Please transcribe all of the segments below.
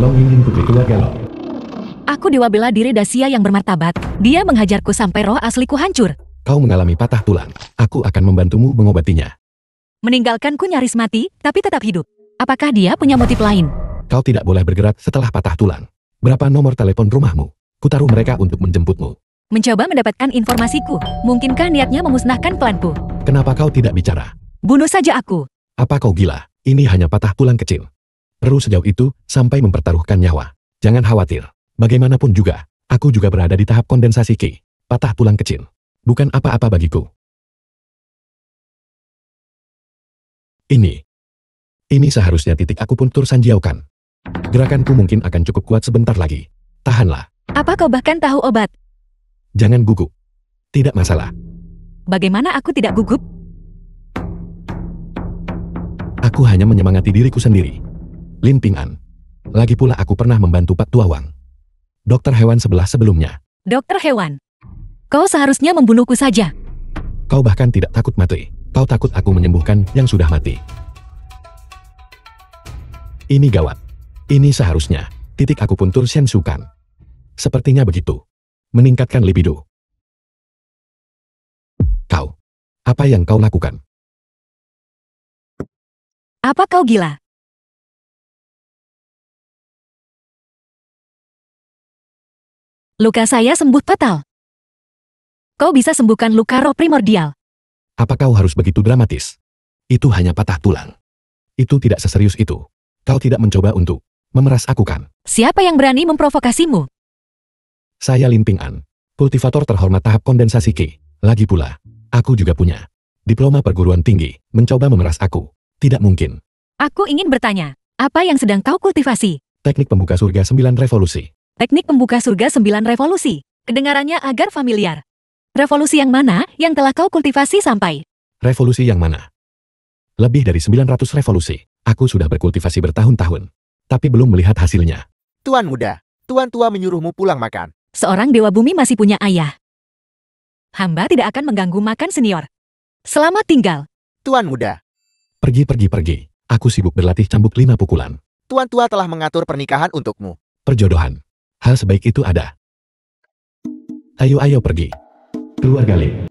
Long Yingyin putri keluarga Long. Aku dewa bela diri Dacia yang bermartabat. Dia menghajarku sampai roh asliku hancur. Kau mengalami patah tulang. Aku akan membantumu mengobatinya. Meninggalkanku nyaris mati, tapi tetap hidup. Apakah dia punya motif lain? Kau tidak boleh bergerak setelah patah tulang. Berapa nomor telepon rumahmu? Kutaruh mereka untuk menjemputmu. Mencoba mendapatkan informasiku. Mungkinkah niatnya memusnahkan klanku? Kenapa kau tidak bicara? Bunuh saja aku. Apa kau gila? Ini hanya patah tulang kecil. Perlu sejauh itu sampai mempertaruhkan nyawa. Jangan khawatir. Bagaimanapun juga, aku juga berada di tahap kondensasi Ki. Patah tulang kecil. Bukan apa-apa bagiku. Ini seharusnya titik akupunktur Sanjiao-kan. Gerakanku mungkin akan cukup kuat sebentar lagi. Tahanlah. Apa kau bahkan tahu obat? Jangan gugup. Tidak masalah. Bagaimana aku tidak gugup? Aku hanya menyemangati diriku sendiri. Lin Ping'an. Lagi pula aku pernah membantu Pak Tua Wang. Dokter hewan sebelah sebelumnya. Dokter hewan. Kau seharusnya membunuhku saja. Kau bahkan tidak takut mati. Kau takut aku menyembuhkan yang sudah mati. Ini gawat. Ini seharusnya titik akupuntur Shensukan. Sepertinya begitu. Meningkatkan libido. Kau. Apa yang kau lakukan? Apa kau gila? Luka saya sembuh fatal. Kau bisa sembuhkan luka roh primordial. Apa kau harus begitu dramatis? Itu hanya patah tulang. Itu tidak seserius itu. Kau tidak mencoba untuk memeras aku kan? Siapa yang berani memprovokasimu? Saya Lin Ping'an, kultivator terhormat tahap kondensasi Ki. Lagi pula, aku juga punya diploma perguruan tinggi. Mencoba memeras aku. Tidak mungkin. Aku ingin bertanya, apa yang sedang kau kultivasi? Teknik pembuka surga 9 revolusi. Teknik pembuka surga 9 revolusi. Kedengarannya agar familiar. Revolusi yang mana yang telah kau kultivasi sampai? Revolusi yang mana? Lebih dari 900 revolusi. Aku sudah berkultivasi bertahun-tahun. Tapi belum melihat hasilnya. Tuan muda, Tuan tua menyuruhmu pulang makan. Seorang dewa bumi masih punya ayah. Hamba tidak akan mengganggu makan senior. Selamat tinggal. Tuan muda, Pergi. Aku sibuk berlatih cambuk 5 pukulan. Tuan tua telah mengatur pernikahan untukmu. Perjodohan. Hal sebaik itu ada. Ayo pergi. Keluarga Lin.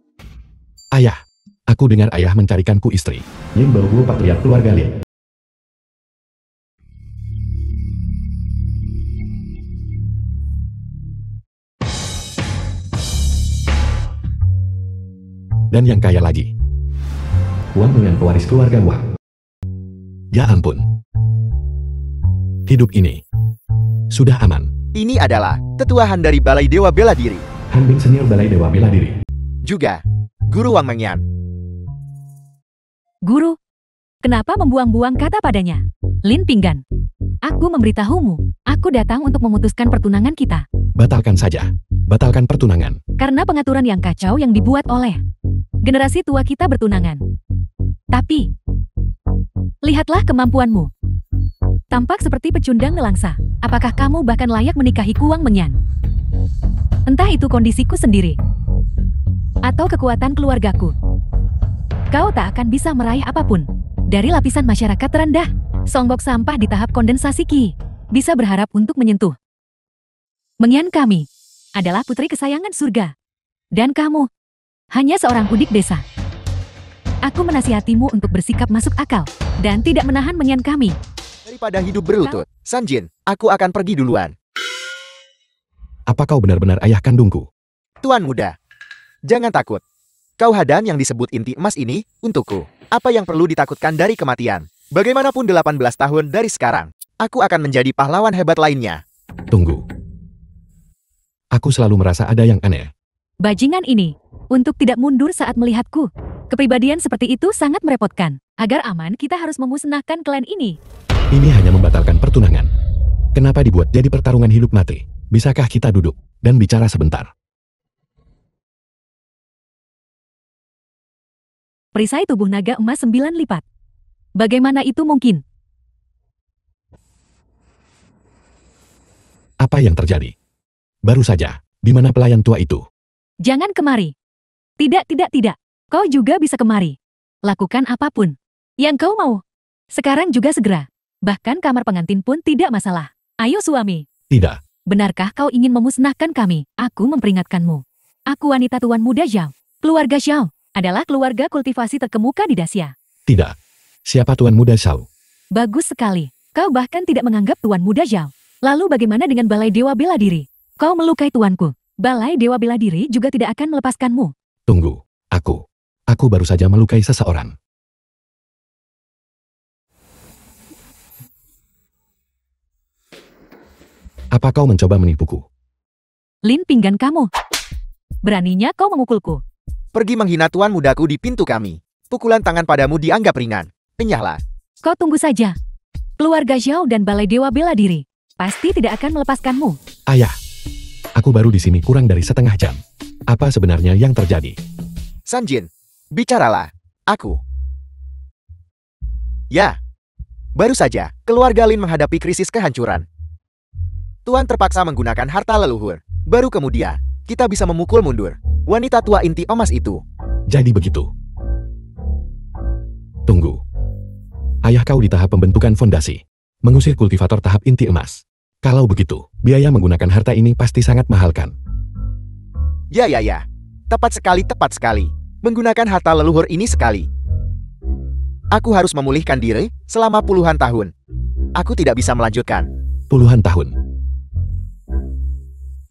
Ayah. Aku dengar ayah mencarikanku istri. Lin baru Pak lihat keluarga Lin. Dan yang kaya lagi. Wang dengan pewaris keluarga Wang. Ya ampun. Hidup ini sudah aman. Ini adalah tetuahan dari Balai Dewa Bela Diri. Han Bing senior Balai Dewa Bela Diri. Juga, Guru Wang Mengyan. Guru, kenapa membuang-buang kata padanya? Lin Pinggan, aku memberitahumu, aku datang untuk memutuskan pertunangan kita. Batalkan saja. Batalkan pertunangan. Karena pengaturan yang kacau yang dibuat oleh generasi tua kita bertunangan. Tapi, lihatlah kemampuanmu. Tampak seperti pecundang nelangsa. Apakah kamu bahkan layak menikahi Wang Mengyan? Entah itu kondisiku sendiri, atau kekuatan keluargaku. Kau tak akan bisa meraih apapun. Dari lapisan masyarakat terendah, songgok sampah di tahap kondensasi Ki, bisa berharap untuk menyentuh. Mengyan kami adalah putri kesayangan surga. Dan kamu, hanya seorang udik desa. Aku menasihatimu untuk bersikap masuk akal, dan tidak menahan Mengyan kami. Daripada hidup berlutut, Sanjin, aku akan pergi duluan. Apa kau benar-benar ayah kandungku? Tuan muda, jangan takut. Kau hadam yang disebut inti emas ini untukku. Apa yang perlu ditakutkan dari kematian? Bagaimanapun 18 tahun dari sekarang, aku akan menjadi pahlawan hebat lainnya. Tunggu. Aku selalu merasa ada yang aneh. Bajingan ini, untuk tidak mundur saat melihatku. Kepribadian seperti itu sangat merepotkan. Agar aman, kita harus memusnahkan klan ini. Ini hanya membatalkan pertunangan. Kenapa dibuat jadi pertarungan hidup mati? Bisakah kita duduk dan bicara sebentar? Perisai tubuh naga emas 9 lipat. Bagaimana itu mungkin? Apa yang terjadi? Baru saja, di mana pelayan tua itu? Jangan kemari. Tidak. Kau juga bisa kemari. Lakukan apapun yang kau mau. Sekarang juga segera. Bahkan kamar pengantin pun tidak masalah. Ayo suami. Tidak, Benarkah kau ingin memusnahkan kami? Aku memperingatkanmu. Aku wanita Tuan Muda Zhao. Keluarga Zhao adalah keluarga kultivasi terkemuka di Dacia. tidak. Siapa Tuan Muda Zhao? Bagus sekali. Kau bahkan tidak menganggap Tuan Muda Zhao. Lalu bagaimana dengan Balai Dewa Bela Diri? Kau melukai tuanku. Balai Dewa Bela Diri juga tidak akan melepaskanmu. Tunggu, aku baru saja melukai seseorang. Apa kau mencoba menipuku? Lin pinggan kamu. Beraninya kau memukulku. Pergi menghina tuan mudaku di pintu kami. Pukulan tangan padamu dianggap ringan. Enyahlah. Kau tunggu saja. Keluarga Zhao dan Balai Dewa Bela Diri pasti tidak akan melepaskanmu. Ayah, aku baru di sini kurang dari setengah jam. Apa sebenarnya yang terjadi? Sanjin, bicaralah. Aku. Ya. Baru saja, keluarga Lin menghadapi krisis kehancuran. Tuan terpaksa menggunakan harta leluhur. Baru kemudian, kita bisa memukul mundur wanita tua inti emas itu. Jadi begitu. Tunggu. Ayah kau di tahap pembentukan fondasi. Mengusir kultivator tahap inti emas. Kalau begitu, biaya menggunakan harta ini pasti sangat mahal kan? Ya. Tepat sekali. Menggunakan harta leluhur ini sekali. Aku harus memulihkan diri selama puluhan tahun. Aku tidak bisa melanjutkan. Puluhan tahun.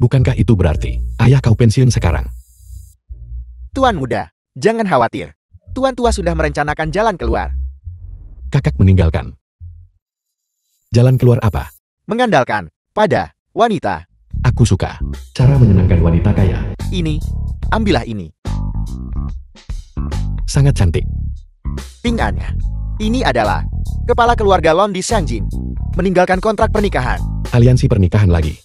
Bukankah itu berarti ayah kau pensiun sekarang? Tuan muda, jangan khawatir. Tuan tua sudah merencanakan jalan keluar. Kakak meninggalkan. Jalan keluar apa? Mengandalkan pada wanita. Aku suka cara menyenangkan wanita kaya. Ini, ambillah ini. Sangat cantik. Pingannya. Ini adalah kepala keluarga Lon di Sanjin. Meninggalkan kontrak pernikahan. Aliansi pernikahan lagi.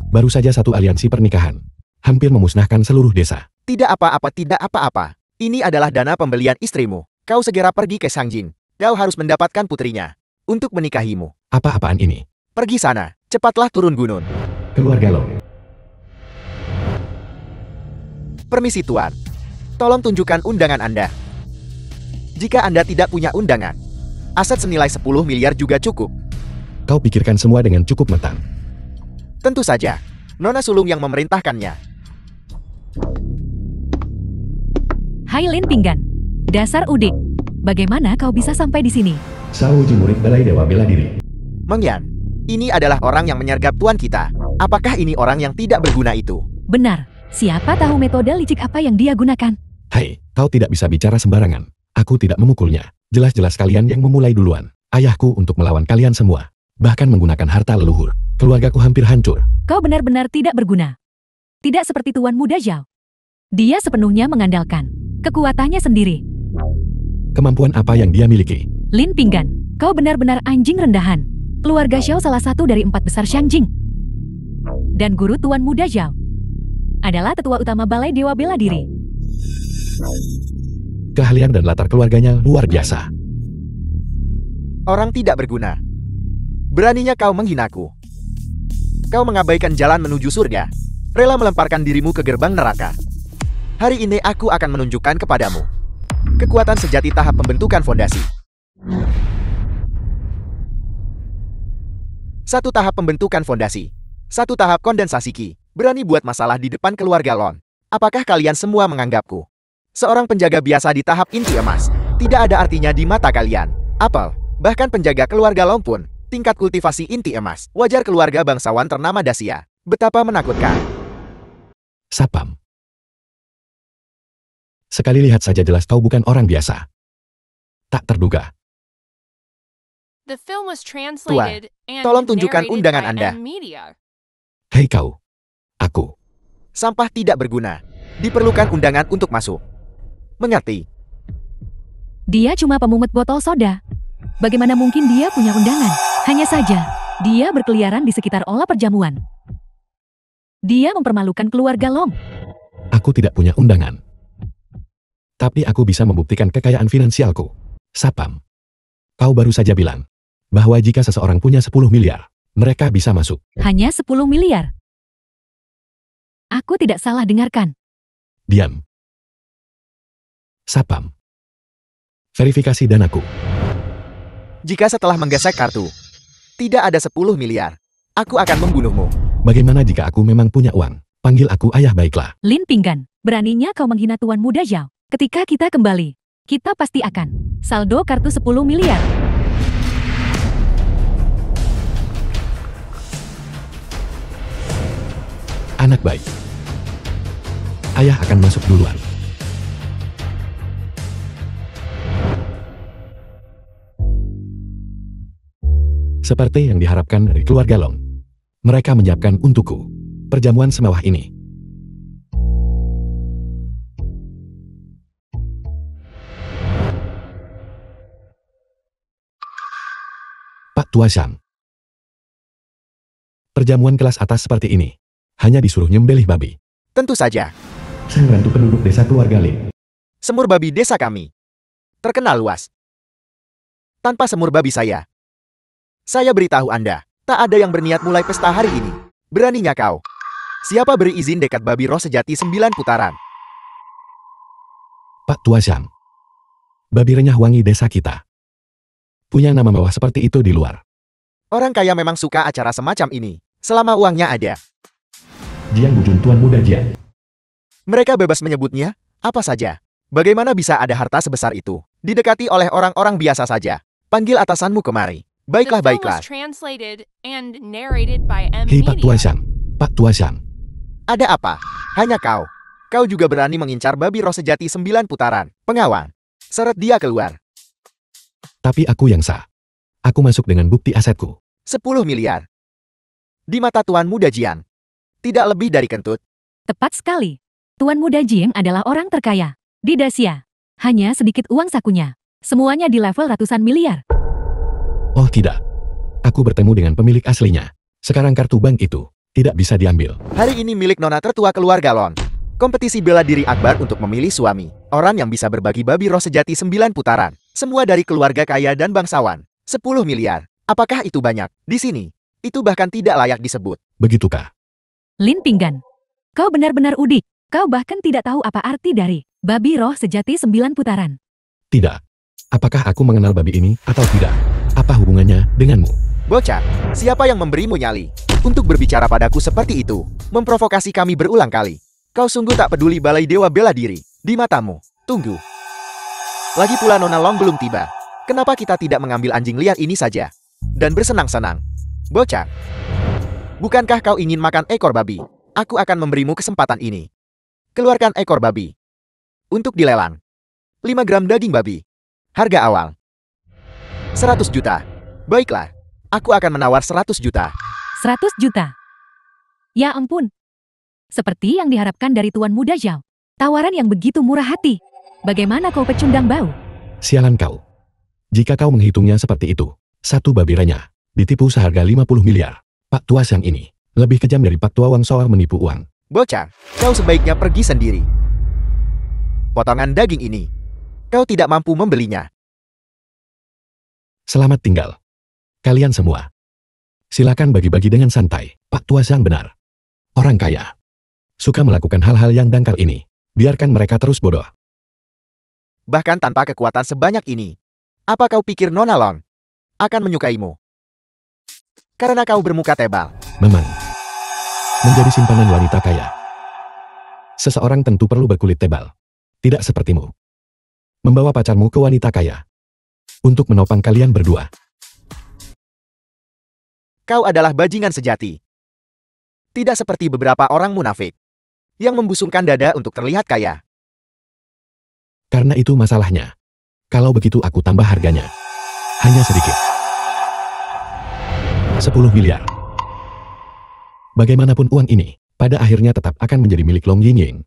Baru saja satu aliansi pernikahan. Hampir memusnahkan seluruh desa. Tidak apa-apa. Ini adalah dana pembelian istrimu. Kau segera pergi ke Sanjin. Kau harus mendapatkan putrinya untuk menikahimu. Apa-apaan ini? Pergi sana. Cepatlah turun gunung. Keluarga lo. Permisi tuan. Tolong tunjukkan undangan Anda. Jika Anda tidak punya undangan, aset senilai 10 miliar juga cukup. Kau pikirkan semua dengan cukup matang. Tentu saja, Nona Sulung yang memerintahkannya. Hai Lin Pinggan. Dasar udik. Bagaimana kau bisa sampai di sini? Sao Ji murid Balai Dewa Bela Diri. Mengyan, ini adalah orang yang menyergap tuan kita. Apakah ini orang yang tidak berguna itu? Benar. Siapa tahu metode licik apa yang dia gunakan? Hai, kau tidak bisa bicara sembarangan. Aku tidak memukulnya. Jelas-jelas kalian yang memulai duluan. Ayahku untuk melawan kalian semua. Bahkan menggunakan harta leluhur. Keluargaku hampir hancur. Kau benar-benar tidak berguna. Tidak seperti Tuan Muda Zhao. Dia sepenuhnya mengandalkan kekuatannya sendiri. Kemampuan apa yang dia miliki? Lin Pinggan, kau benar-benar anjing rendahan. Keluarga Zhao salah satu dari 4 besar Xiangjing. Dan guru Tuan Muda Zhao adalah tetua utama Balai Dewa Bela Diri. Keahlian dan latar keluarganya luar biasa. Orang tidak berguna. Beraninya kau menghinaku. Kau mengabaikan jalan menuju surga. Rela melemparkan dirimu ke gerbang neraka. Hari ini aku akan menunjukkan kepadamu kekuatan sejati tahap pembentukan fondasi. Satu tahap pembentukan fondasi. Satu tahap kondensasi Qi. Berani buat masalah di depan keluarga Lon. Apakah kalian semua menganggapku seorang penjaga biasa di tahap inti emas? Tidak ada artinya di mata kalian. Apel, bahkan penjaga keluarga Lon pun tingkat kultivasi inti emas. Wajar keluarga bangsawan ternama Dacia. Betapa menakutkan. Sapam. Sekali lihat saja jelas kau bukan orang biasa. Tak terduga. The film was translated and tolong tunjukkan narrated undangan by Anda. Media. Hei kau. Aku. Sampah tidak berguna. Diperlukan undangan untuk masuk. Mengerti? Dia cuma pemungut botol soda. Bagaimana mungkin dia punya undangan? Hanya saja, dia berkeliaran di sekitar olah perjamuan. Dia mempermalukan keluarga Long. Aku tidak punya undangan. Tapi aku bisa membuktikan kekayaan finansialku. Sapam. Kau baru saja bilang bahwa jika seseorang punya 10 miliar, mereka bisa masuk. Hanya 10 miliar. Aku tidak salah dengarkan. Diam. Sapam. Verifikasi danaku. Jika setelah menggesek kartu, tidak ada 10 miliar, Aku akan membunuhmu. Bagaimana jika aku memang punya uang? Panggil aku ayah baiklah. Lin Pinggan, beraninya kau menghina Tuan Muda Zhao. Ketika kita kembali, kita pasti akan saldo kartu 10 miliar. Anak baik. Ayah akan masuk duluan. Seperti yang diharapkan dari keluarga Long. Mereka menyiapkan untukku perjamuan semewah ini. Pak Tua Shang. Perjamuan kelas atas seperti ini. Hanya disuruh nyembelih babi. Tentu saja. Sang Ratu penduduk desa keluarga Lin. Semur babi desa kami terkenal luas. Tanpa semur babi saya beritahu Anda, tak ada yang berniat mulai pesta hari ini. Beraninya kau. Siapa beri izin dekat babi roh sejati 9 putaran? Pak Tua Shang. Babi renyah wangi desa kita. Punya nama mewah seperti itu di luar. Orang kaya memang suka acara semacam ini, selama uangnya ada. Jiang Bujun Tuan Muda Jiang. Mereka bebas menyebutnya apa saja. Bagaimana bisa ada harta sebesar itu didekati oleh orang-orang biasa saja? Panggil atasanmu kemari. Baiklah, The film baiklah. was translated and narrated by M. Hei Pak Tua Media. Shang. Pak Tua Shang. Ada apa? Hanya kau. Kau juga berani mengincar babi roh sejati 9 putaran. Pengawan. Seret dia keluar. Tapi aku yang sah. Aku masuk dengan bukti asetku. 10 miliar. Di mata Tuan Muda Jiang. Tidak lebih dari kentut. Tepat sekali. Tuan Muda Jiang adalah orang terkaya di Dacia. Hanya sedikit uang sakunya. Semuanya di level ratusan miliar. Oh tidak. Aku bertemu dengan pemilik aslinya. Sekarang kartu bank itu tidak bisa diambil. Hari ini milik nona tertua keluarga Lon. Kompetisi bela diri akbar untuk memilih suami. Orang yang bisa berbagi babi roh sejati 9 putaran. Semua dari keluarga kaya dan bangsawan. 10 miliar. Apakah itu banyak? Di sini, itu bahkan tidak layak disebut. Begitukah? Lin Pinggan. Kau benar-benar udik. Kau bahkan tidak tahu apa arti dari babi roh sejati 9 putaran. Tidak. Apakah aku mengenal babi ini atau tidak? Apa hubungannya denganmu? Bocah, siapa yang memberimu nyali? Untuk berbicara padaku seperti itu, memprovokasi kami berulang kali. Kau sungguh tak peduli balai dewa bela diri. Di matamu, tunggu. Lagi pula Nona Long belum tiba. Kenapa kita tidak mengambil anjing liar ini saja? Dan bersenang-senang. Bocah, bukankah kau ingin makan ekor babi? Aku akan memberimu kesempatan ini. Keluarkan ekor babi. Untuk dilelang. 5 gram daging babi. Harga awal 100 juta. Baiklah, aku akan menawar 100 juta. 100 juta. Ya ampun. Seperti yang diharapkan dari Tuan Muda Zhao. Tawaran yang begitu murah hati. Bagaimana kau pecundang bau? Sialan kau. Jika kau menghitungnya seperti itu, satu babi renyah ditipu seharga 50 miliar. Pak Tua Shang ini lebih kejam dari Pak Tua Wang soal menipu uang. Bocah, kau sebaiknya pergi sendiri. Potongan daging ini, kau tidak mampu membelinya. Selamat tinggal. Kalian semua. Silakan bagi-bagi dengan santai. Pak Tua Shang benar. Orang kaya. Suka melakukan hal-hal yang dangkal ini. Biarkan mereka terus bodoh. Bahkan tanpa kekuatan sebanyak ini. Apa kau pikir Nona Long akan menyukaimu? Karena kau bermuka tebal. Memang. Menjadi simpanan wanita kaya. Seseorang tentu perlu berkulit tebal. Tidak sepertimu. Membawa pacarmu ke wanita kaya. Untuk menopang kalian berdua. Kau adalah bajingan sejati. Tidak seperti beberapa orang munafik yang membusungkan dada untuk terlihat kaya. Karena itu masalahnya. Kalau begitu aku tambah harganya. Hanya sedikit. 10 miliar. Bagaimanapun uang ini, pada akhirnya tetap akan menjadi milik Long Yingying.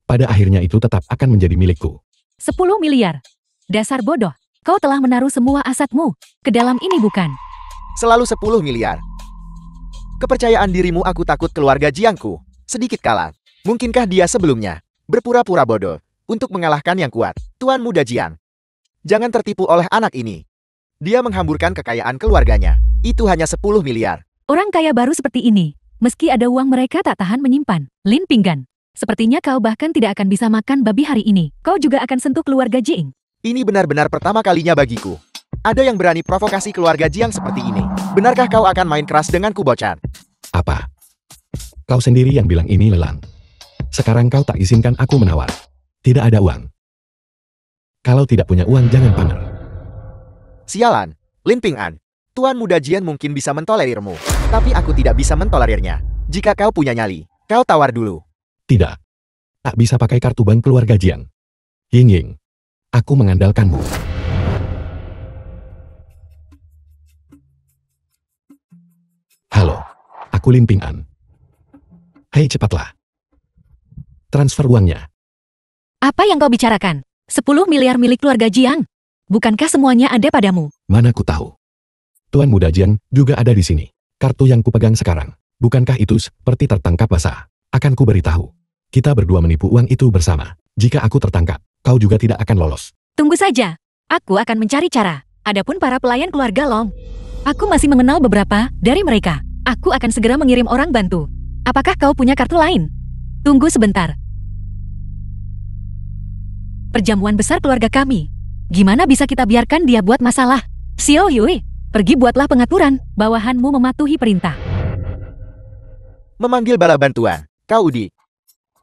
Pada akhirnya itu tetap akan menjadi milikku. 10 miliar. Dasar bodoh. Kau telah menaruh semua asetmu ke dalam ini bukan? Selalu 10 miliar. Kepercayaan dirimu aku takut keluarga Jiangku. Sedikit kalah. Mungkinkah dia sebelumnya berpura-pura bodoh untuk mengalahkan yang kuat, Tuan Muda Jiang? Jangan tertipu oleh anak ini. Dia menghamburkan kekayaan keluarganya. Itu hanya 10 miliar. Orang kaya baru seperti ini. Meski ada uang mereka tak tahan menyimpan. Lin Pinggan. Sepertinya kau bahkan tidak akan bisa makan babi hari ini. Kau juga akan sentuh keluarga Jiang. Ini benar-benar pertama kalinya bagiku. Ada yang berani provokasi keluarga Jiang seperti ini. Benarkah kau akan main keras denganku, bocah? Apa? Kau sendiri yang bilang ini lelang. Sekarang kau tak izinkan aku menawar. Tidak ada uang. Kalau tidak punya uang jangan pamer. Sialan, Lin Ping An. Tuan muda Jian mungkin bisa mentolerirmu, tapi aku tidak bisa mentolerirnya. Jika kau punya nyali, kau tawar dulu. Tidak. Tak bisa pakai kartu bank keluarga Jiang. Ying Ying. Aku mengandalkanmu. Halo. Aku Lin Ping An. Hei cepatlah. Transfer uangnya. Apa yang kau bicarakan? 10 miliar milik keluarga Jiang. Bukankah semuanya ada padamu? Mana ku tahu. Tuan muda Jiang juga ada di sini. Kartu yang kupegang sekarang. Bukankah itu seperti tertangkap basah? Akan ku beritahu. Kita berdua menipu uang itu bersama. Jika aku tertangkap, kau juga tidak akan lolos. Tunggu saja. Aku akan mencari cara. Adapun para pelayan keluarga Long, aku masih mengenal beberapa dari mereka. Aku akan segera mengirim orang bantu. Apakah kau punya kartu lain? Tunggu sebentar. Perjamuan besar keluarga kami. Gimana bisa kita biarkan dia buat masalah? Xiao Yui, pergi buatlah pengaturan. Bawahanmu mematuhi perintah. Memanggil bala bantuan. Kau Udi.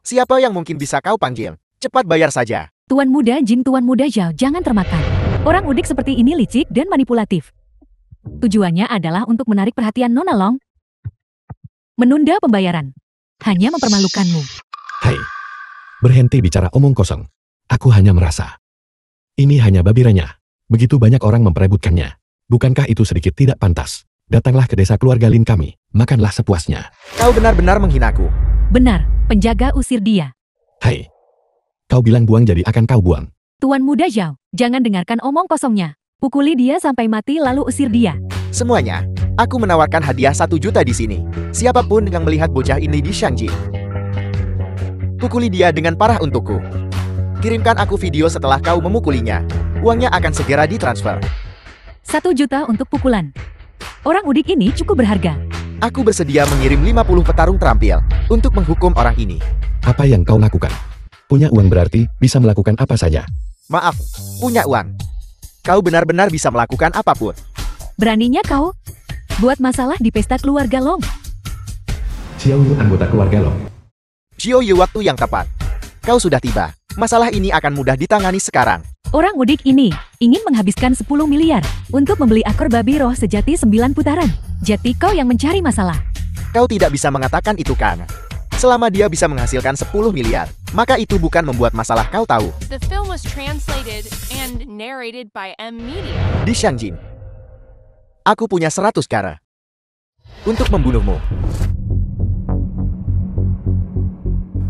Siapa yang mungkin bisa kau panggil? Cepat bayar saja. Tuan muda Jin, Tuan muda Zhao, jangan termakan. Orang udik seperti ini licik dan manipulatif. Tujuannya adalah untuk menarik perhatian Nona Long. Menunda pembayaran. Hanya mempermalukanmu. Hai. Berhenti bicara omong kosong. Aku hanya merasa. Ini hanya babi renyah. Begitu banyak orang memperebutkannya. Bukankah itu sedikit tidak pantas? Datanglah ke desa keluarga Lin kami. Makanlah sepuasnya. Kau benar-benar menghinaku. Benar, penjaga usir dia. Hai. Kau bilang buang jadi akan kau buang. Tuan muda Zhao, jangan dengarkan omong kosongnya. Pukuli dia sampai mati lalu usir dia. Semuanya, aku menawarkan hadiah 1 juta di sini. Siapapun yang melihat bocah ini di Shangji. Pukuli dia dengan parah untukku. Kirimkan aku video setelah kau memukulinya. Uangnya akan segera ditransfer. 1 juta untuk pukulan. Orang udik ini cukup berharga. Aku bersedia mengirim 50 petarung terampil untuk menghukum orang ini. Apa yang kau lakukan? Punya uang berarti bisa melakukan apa saja. Maaf, punya uang. Kau benar-benar bisa melakukan apapun. Beraninya kau buat masalah di pesta keluarga Long. Xiao Yu anggota keluarga Long. Xiao Yu, waktu yang tepat. Kau sudah tiba. Masalah ini akan mudah ditangani sekarang. Orang udik ini ingin menghabiskan 10 miliar untuk membeli akor babi roh sejati 9 putaran. Jadi kau yang mencari masalah. Kau tidak bisa mengatakan itu kan? Selama dia bisa menghasilkan 10 miliar, maka itu bukan membuat masalah, kau tahu. The film was translated and narrated by M Media. Di Shangjin, aku punya 100 cara untuk membunuhmu.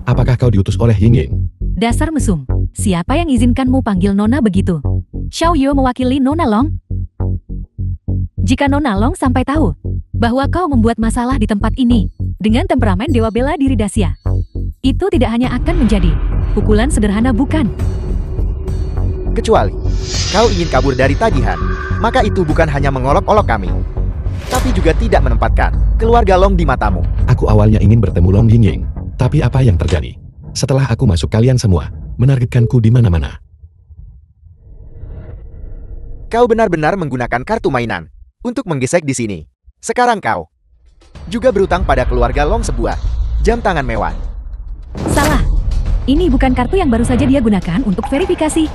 Apakah kau diutus oleh Ying Ying? Dasar mesum. Siapa yang izinkanmu panggil Nona begitu? Xiao Yu mewakili Nona Long? Jika Nona Long sampai tahu bahwa kau membuat masalah di tempat ini dengan temperamen dewa bela diri Dacia, itu tidak hanya akan menjadi pukulan sederhana, bukan? Kecuali kau ingin kabur dari tagihan, maka itu bukan hanya mengolok-olok kami, tapi juga tidak menempatkan keluarga Long di matamu. Aku awalnya ingin bertemu Long Ying Ying. Tapi apa yang terjadi? Setelah aku masuk, kalian semua menargetkanku di mana-mana. Kau benar-benar menggunakan kartu mainan untuk menggesek di sini. Sekarang kau juga berutang pada keluarga Long sebuah jam tangan mewah. Salah. Ini bukan kartu yang baru saja dia gunakan untuk verifikasi.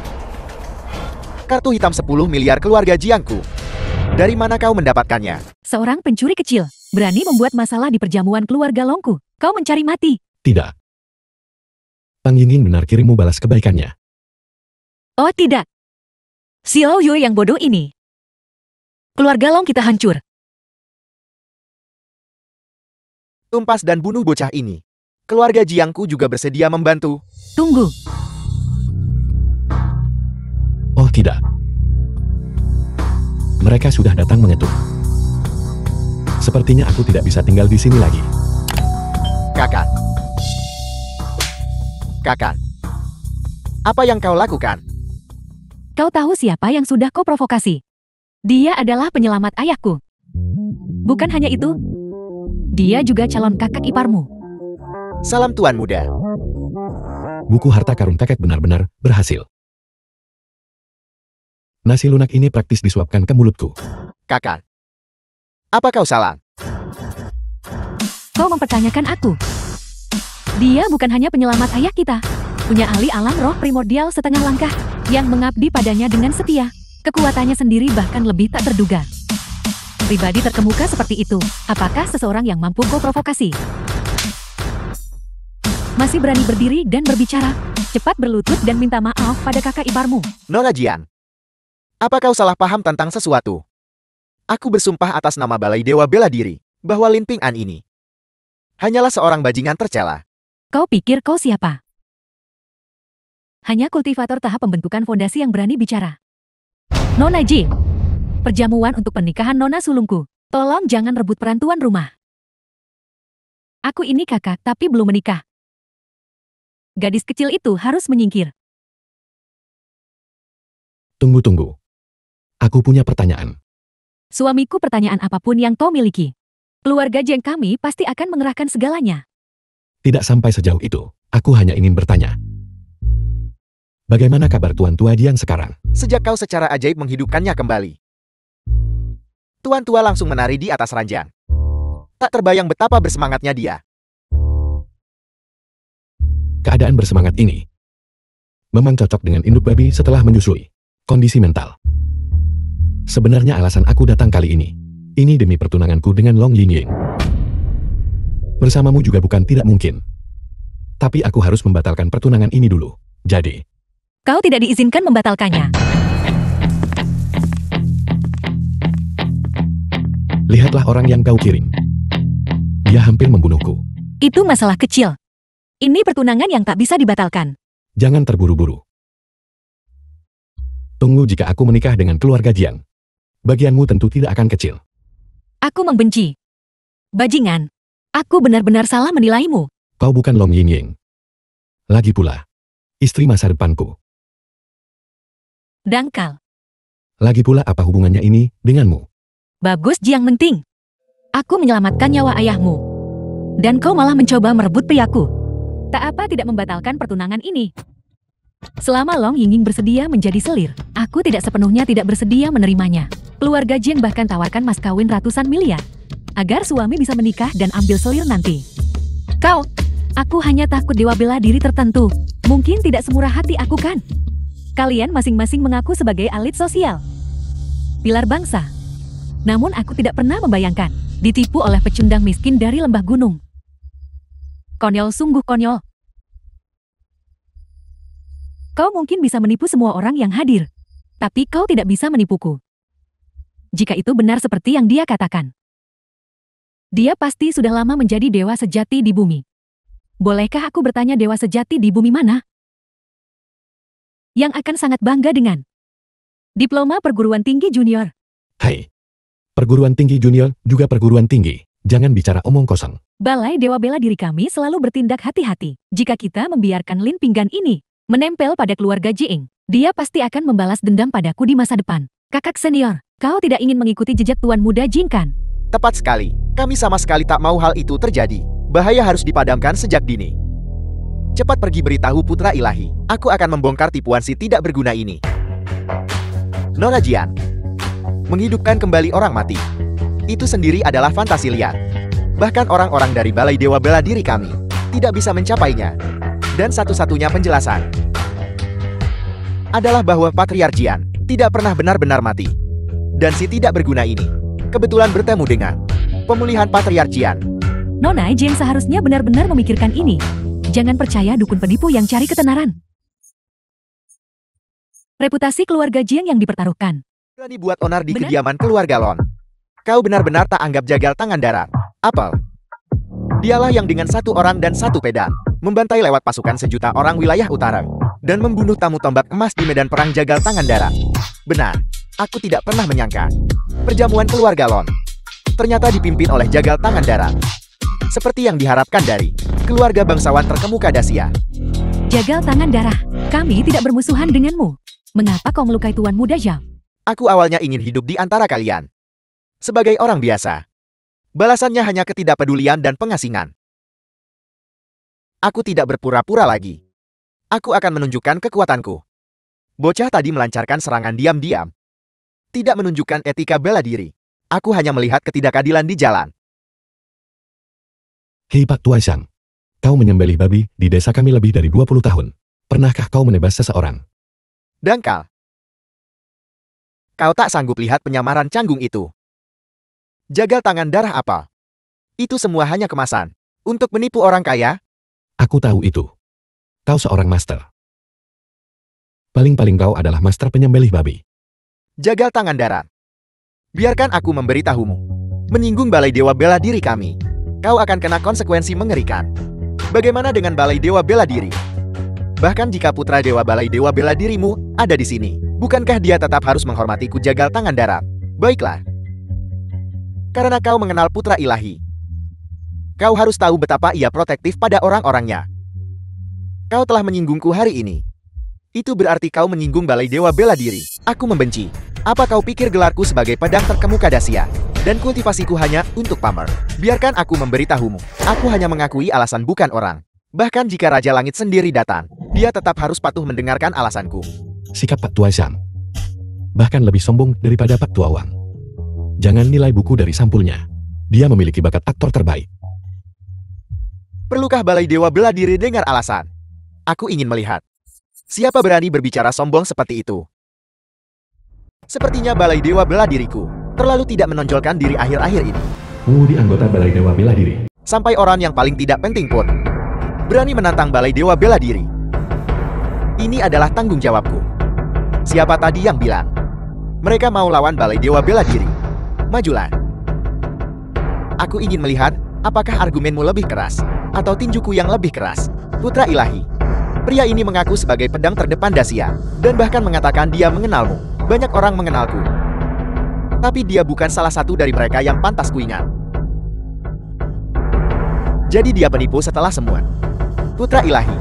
Kartu hitam 10 miliar keluarga Jiangku. Dari mana kau mendapatkannya? Seorang pencuri kecil berani membuat masalah di perjamuan keluarga Longku. Kau mencari mati. Tidak. Pang Ying Ying benar kirimmu balas kebaikannya. Oh tidak. Xiao Yu yang bodoh ini. Keluarga Long kita hancur. Tumpas dan bunuh bocah ini. Keluarga Jiangku juga bersedia membantu. Tunggu. Oh tidak. Mereka sudah datang mengetuk. Sepertinya aku tidak bisa tinggal di sini lagi. Kakak. Kakak. Apa yang kau lakukan? Kau tahu siapa yang sudah kau provokasi? Dia adalah penyelamat ayahku. Bukan hanya itu, dia juga calon kakak iparmu. Salam Tuan Muda. Buku harta karun kakek benar-benar berhasil. Nasi lunak ini praktis disuapkan ke mulutku. Kakak. Apa kau salah? Kau mempertanyakan aku. Dia bukan hanya penyelamat ayah kita. Punya ahli alam roh primordial setengah langkah, yang mengabdi padanya dengan setia. Kekuatannya sendiri bahkan lebih tak terduga. Pribadi terkemuka seperti itu, apakah seseorang yang mampu kau provokasi? Masih berani berdiri dan berbicara? Cepat berlutut dan minta maaf pada kakak iparmu. Nona Jian. Apa kau salah paham tentang sesuatu? Aku bersumpah atas nama Balai Dewa Bela Diri, bahwa Lin Ping An ini hanyalah seorang bajingan tercela. Kau pikir kau siapa? Hanya kultivator tahap pembentukan fondasi yang berani bicara. Nona Ji, perjamuan untuk pernikahan Nona sulungku. Tolong jangan rebut perantuan rumah. Aku ini kakak tapi belum menikah. Gadis kecil itu harus menyingkir. Tunggu. Aku punya pertanyaan. Suamiku, pertanyaan apapun yang kau miliki. Keluarga Jeng kami pasti akan mengerahkan segalanya. Tidak sampai sejauh itu. Aku hanya ingin bertanya. Bagaimana kabar Tuan Tua Jiang sekarang? Sejak kau secara ajaib menghidupkannya kembali, Tuan Tua langsung menari di atas ranjang. Tak terbayang betapa bersemangatnya dia. Keadaan bersemangat ini memang cocok dengan induk babi setelah menyusui. Kondisi mental. Sebenarnya alasan aku datang kali ini demi pertunanganku dengan Long Yingying. Bersamamu juga bukan tidak mungkin. Tapi aku harus membatalkan pertunangan ini dulu. Jadi, Kau tidak diizinkan membatalkannya. lihatlah orang yang kau kirim. Dia hampir membunuhku. Itu masalah kecil. Ini pertunangan yang tak bisa dibatalkan. Jangan terburu-buru. Tunggu, jika aku menikah dengan keluarga Jiang, bagianmu tentu tidak akan kecil. Aku membenci. Bajingan. Aku benar-benar salah menilaimu. Kau bukan Long Yingying. Lagi pula, istri masa depanku. Dangkal. Lagi pula apa hubungannya ini denganmu? Bagus Jiang Menting. Aku menyelamatkan nyawa ayahmu. Dan kau malah mencoba merebut priaku. Tak apa tidak membatalkan pertunangan ini. Selama Long Yingying bersedia menjadi selir, aku tidak sepenuhnya tidak bersedia menerimanya. Keluarga Jiang bahkan tawarkan mas kawin ratusan miliar, agar suami bisa menikah dan ambil selir nanti. Aku hanya takut dewa bela diri tertentu. Mungkin tidak semurah hati aku kan? Kalian masing-masing mengaku sebagai elit sosial, pilar bangsa. Namun aku tidak pernah membayangkan ditipu oleh pecundang miskin dari lembah gunung. Konyol, sungguh konyol. Kau mungkin bisa menipu semua orang yang hadir, tapi kau tidak bisa menipuku. Jika itu benar seperti yang dia katakan, dia pasti sudah lama menjadi dewa sejati di bumi. Bolehkah aku bertanya dewa sejati di bumi mana? Yang akan sangat bangga dengan diploma perguruan tinggi junior. Hai. Perguruan tinggi junior juga perguruan tinggi. Jangan bicara omong kosong. Balai Dewa Bela Diri kami selalu bertindak hati-hati. Jika kita membiarkan Lin Pinggan ini menempel pada keluarga Jiang, dia pasti akan membalas dendam padaku di masa depan. Kakak senior, kau tidak ingin mengikuti jejak tuan muda Jing kan? Tepat sekali. Kami sama sekali tak mau hal itu terjadi. Bahaya harus dipadamkan sejak dini. Cepat pergi beritahu Putra Ilahi. Aku akan membongkar tipuan si tidak berguna ini. Nona Jian. Menghidupkan kembali orang mati. Itu sendiri adalah fantasi liar. Bahkan orang-orang dari Balai Dewa Bela Diri kami tidak bisa mencapainya. Dan satu-satunya penjelasan adalah bahwa Patriark Jian tidak pernah benar-benar mati. Dan si tidak berguna ini kebetulan bertemu dengan pemulihan Patriark Jian. Nona Jian seharusnya benar-benar memikirkan ini. Jangan percaya dukun penipu yang cari ketenaran. Reputasi keluarga Jiang yang dipertaruhkan. Berani buat onar di Benar? kediaman keluarga Lon. Kau benar-benar tak anggap jagal tangan darat. Apel. Dialah yang dengan satu orang dan satu pedang membantai lewat pasukan sejuta orang wilayah utara dan membunuh tamu tombak emas di medan perang jagal tangan darat. Benar, aku tidak pernah menyangka perjamuan keluarga Lon ternyata dipimpin oleh jagal tangan darat. Seperti yang diharapkan dari keluarga bangsawan terkemuka Dacia. Jagal tangan darah, kami tidak bermusuhan denganmu. Mengapa kau melukai Tuan Muda Zhao? Aku awalnya ingin hidup di antara kalian sebagai orang biasa. Balasannya hanya ketidakpedulian dan pengasingan. Aku tidak berpura-pura lagi. Aku akan menunjukkan kekuatanku. Bocah tadi melancarkan serangan diam-diam. Tidak menunjukkan etika bela diri. Aku hanya melihat ketidakadilan di jalan. Hei Pak Tuaishan. Kau menyembelih babi di desa kami lebih dari 20 tahun. Pernahkah kau menebas seseorang? Dangkal. Kau tak sanggup lihat penyamaran canggung itu. Jagal tangan darah apa? Itu semua hanya kemasan. Untuk menipu orang kaya? Aku tahu itu. Kau seorang master. Paling-paling kau adalah master penyembelih babi. Jagal tangan darat. Biarkan aku memberitahumu. Menyinggung balai dewa bela diri kami. Kau akan kena konsekuensi mengerikan. Bagaimana dengan balai dewa bela diri? Bahkan jika putra dewa balai dewa bela dirimu ada di sini, bukankah dia tetap harus menghormatiku jagal tangan darat? Baiklah. Karena kau mengenal putra ilahi. Kau harus tahu betapa ia protektif pada orang-orangnya. Kau telah menyinggungku hari ini. Itu berarti kau menyinggung balai dewa bela diri. Aku membenci. Apa kau pikir gelarku sebagai pedang terkemuka Dacia? Dan kultivasiku hanya untuk pamer. Biarkan aku memberitahumu. Aku hanya mengakui alasan bukan orang. Bahkan jika Raja Langit sendiri datang, dia tetap harus patuh mendengarkan alasanku. Sikap Pak Tuaishan. Bahkan lebih sombong daripada Pak Tuawang. Jangan nilai buku dari sampulnya. Dia memiliki bakat aktor terbaik. Perlukah balai dewa bela diri dengar alasan? Aku ingin melihat. Siapa berani berbicara sombong seperti itu? Sepertinya balai dewa bela diriku terlalu tidak menonjolkan diri akhir-akhir ini. Di anggota balai dewa bela diri. Sampai orang yang paling tidak penting pun berani menantang balai dewa bela diri. Ini adalah tanggung jawabku. Siapa tadi yang bilang mereka mau lawan balai dewa bela diri? Majulah. Aku ingin melihat apakah argumenmu lebih keras atau tinjuku yang lebih keras. Putra ilahi. Pria ini mengaku sebagai pedang terdepan Dacia dan bahkan mengatakan dia mengenalmu. Banyak orang mengenalku. Tapi dia bukan salah satu dari mereka yang pantas kuingat. Jadi dia penipu setelah semua. Putra ilahi.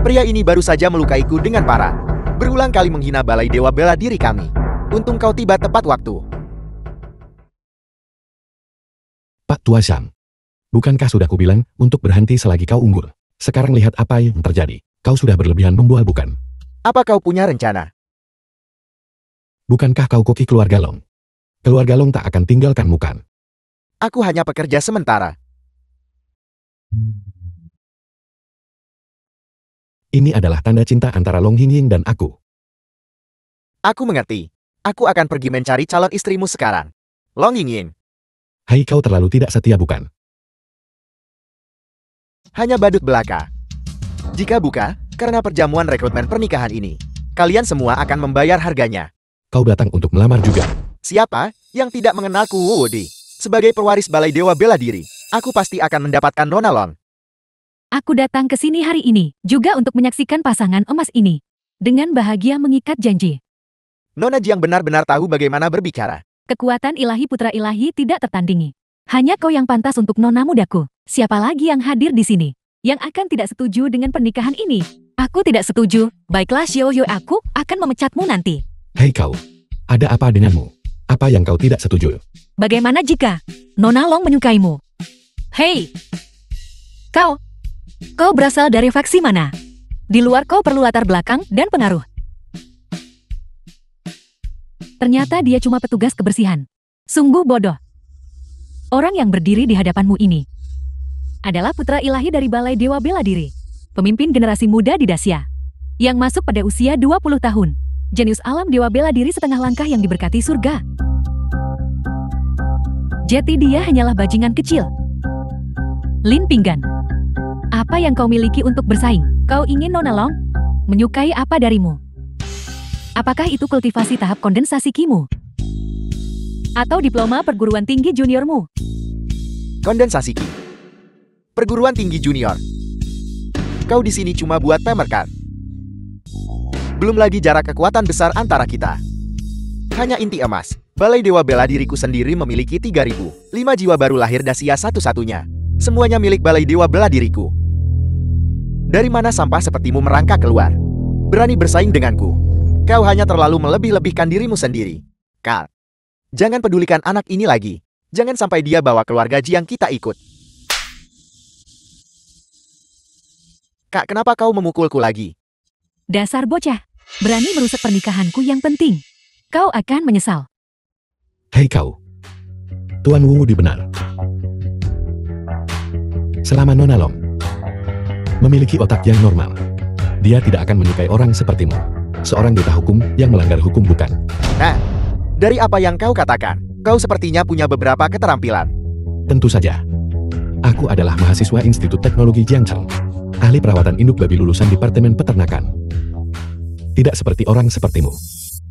Pria ini baru saja melukaiku dengan parah. Berulang kali menghina balai dewa bela diri kami. Untung kau tiba tepat waktu. Pak Tuaishan. Bukankah sudah kubilang untuk berhenti selagi kau unggul? Sekarang lihat apa yang terjadi. Kau sudah berlebihan membual bukan? Apa kau punya rencana? Bukankah kau koki keluarga Long? Keluarga Long tak akan tinggalkanmu kan? Aku hanya pekerja sementara. Ini adalah tanda cinta antara Long Hingying dan aku. Aku mengerti. Aku akan pergi mencari calon istrimu sekarang. Long Yingying. Hai, kau terlalu tidak setia bukan? Hanya badut belaka. Jika buka, karena perjamuan rekrutmen pernikahan ini, kalian semua akan membayar harganya. Kau datang untuk melamar juga. Siapa yang tidak mengenalku Woody? Sebagai pewaris balai dewa bela diri, aku pasti akan mendapatkan Nona Long. Aku datang ke sini hari ini juga untuk menyaksikan pasangan emas ini. Dengan bahagia mengikat janji. Nona Jiang benar-benar tahu bagaimana berbicara. Kekuatan ilahi putra ilahi tidak tertandingi. Hanya kau yang pantas untuk nona mudaku. Siapa lagi yang hadir di sini yang akan tidak setuju dengan pernikahan ini? Aku tidak setuju. Baiklah Xiao Yue, aku akan memecatmu nanti. Hei kau, ada apa denganmu? Apa yang kau tidak setuju? Bagaimana jika Nona Long menyukaimu? Hei, kau berasal dari faksi mana? Di luar kau perlu latar belakang dan pengaruh. Ternyata dia cuma petugas kebersihan. Sungguh bodoh. Orang yang berdiri di hadapanmu ini adalah putra ilahi dari Balai Dewa Bela Diri, pemimpin generasi muda di Dacia, yang masuk pada usia 20 tahun. Jenius alam Dewa Bela Diri setengah langkah yang diberkati surga. Jadi dia hanyalah bajingan kecil. Lin Pinggan, apa yang kau miliki untuk bersaing? Kau ingin Nona Long? Menyukai apa darimu? Apakah itu kultivasi tahap kondensasi Kimu? Atau diploma perguruan tinggi juniormu? Kondensasi Ki. Perguruan tinggi junior. Kau di sini cuma buat pamer kan? Belum lagi jarak kekuatan besar antara kita. Hanya inti emas. Balai Dewa Bela Diriku sendiri memiliki 3.000. 5 jiwa baru lahir Dacia satu-satunya. Semuanya milik Balai Dewa Bela Diriku. Dari mana sampah sepertimu merangkak keluar? Berani bersaing denganku? Kau hanya terlalu melebih-lebihkan dirimu sendiri. Kal, jangan pedulikan anak ini lagi. Jangan sampai dia bawa keluarga Jiang kita ikut. Kak, kenapa kau memukulku lagi? Dasar bocah, berani merusak pernikahanku yang penting. Kau akan menyesal. Hei kau, Tuan Wu benar. Selama Nona Long memiliki otak yang normal, dia tidak akan menyukai orang sepertimu. Seorang duta hukum yang melanggar hukum bukan. Nah, dari apa yang kau katakan, kau sepertinya punya beberapa keterampilan. Tentu saja. Aku adalah mahasiswa Institut Teknologi Jiangcheng, ahli perawatan induk babi lulusan Departemen Peternakan. Tidak seperti orang sepertimu,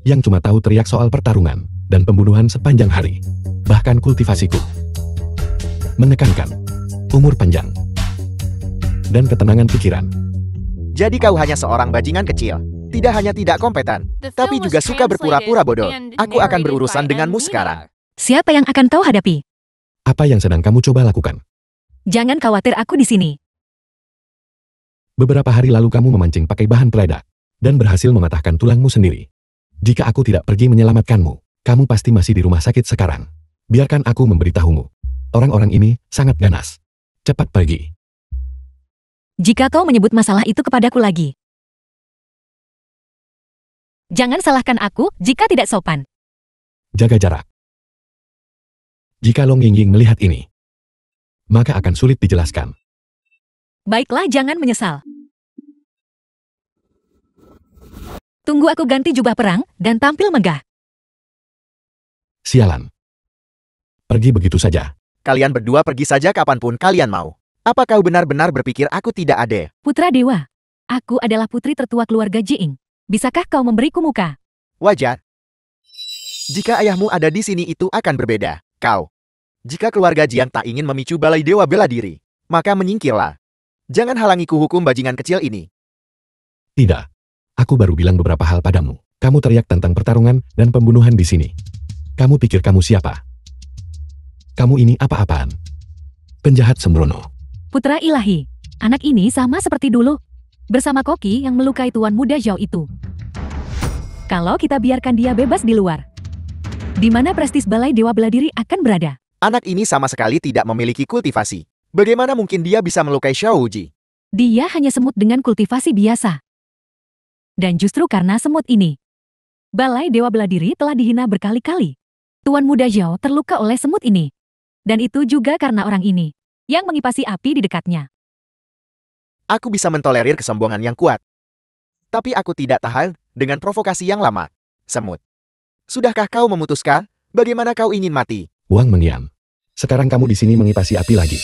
yang cuma tahu teriak soal pertarungan dan pembunuhan sepanjang hari. Bahkan kultivasiku menekankan umur panjang dan ketenangan pikiran. Jadi kau hanya seorang bajingan kecil. Tidak hanya tidak kompeten, tapi juga suka berpura-pura bodoh. Aku akan berurusan denganmu sekarang. Siapa yang akan kau hadapi? Apa yang sedang kamu coba lakukan? Jangan khawatir, aku di sini. Beberapa hari lalu kamu memancing pakai bahan peledak dan berhasil mematahkan tulangmu sendiri. Jika aku tidak pergi menyelamatkanmu, kamu pasti masih di rumah sakit sekarang. Biarkan aku memberitahumu. Orang-orang ini sangat ganas. Cepat pergi. Jika kau menyebut masalah itu kepadaku lagi, jangan salahkan aku jika tidak sopan. Jaga jarak. Jika Long Yingying melihat ini, maka akan sulit dijelaskan. Baiklah, jangan menyesal. Tunggu aku ganti jubah perang dan tampil megah. Sialan. Pergi begitu saja. Kalian berdua pergi saja kapanpun kalian mau. Apa kau benar-benar berpikir aku tidak adil? Putra Dewa, aku adalah putri tertua keluarga Jiing. Bisakah kau memberiku muka? Wajar. Jika ayahmu ada di sini itu akan berbeda. Kau. Jika keluarga Jiang tak ingin memicu balai dewa bela diri, maka menyingkirlah. Jangan halangiku hukum bajingan kecil ini. Tidak. Aku baru bilang beberapa hal padamu. Kamu teriak tentang pertarungan dan pembunuhan di sini. Kamu pikir kamu siapa? Kamu ini apa-apaan? Penjahat sembrono. Putra ilahi, anak ini sama seperti dulu. Bersama Koki yang melukai tuan muda Zhao itu. Kalau kita biarkan dia bebas di luar, di mana prestis balai dewa bela diri akan berada? Anak ini sama sekali tidak memiliki kultivasi. Bagaimana mungkin dia bisa melukai Xiao Wuji? Dia hanya semut dengan kultivasi biasa. Dan justru karena semut ini, balai dewa bela diri telah dihina berkali-kali. Tuan muda Zhao terluka oleh semut ini. Dan itu juga karena orang ini, yang mengipasi api di dekatnya. Aku bisa mentolerir kesombongan yang kuat. Tapi aku tidak tahan dengan provokasi yang lama. Semut. Sudahkah kau memutuskan bagaimana kau ingin mati? Wang mengiam. Sekarang kamu di sini mengipasi api lagi.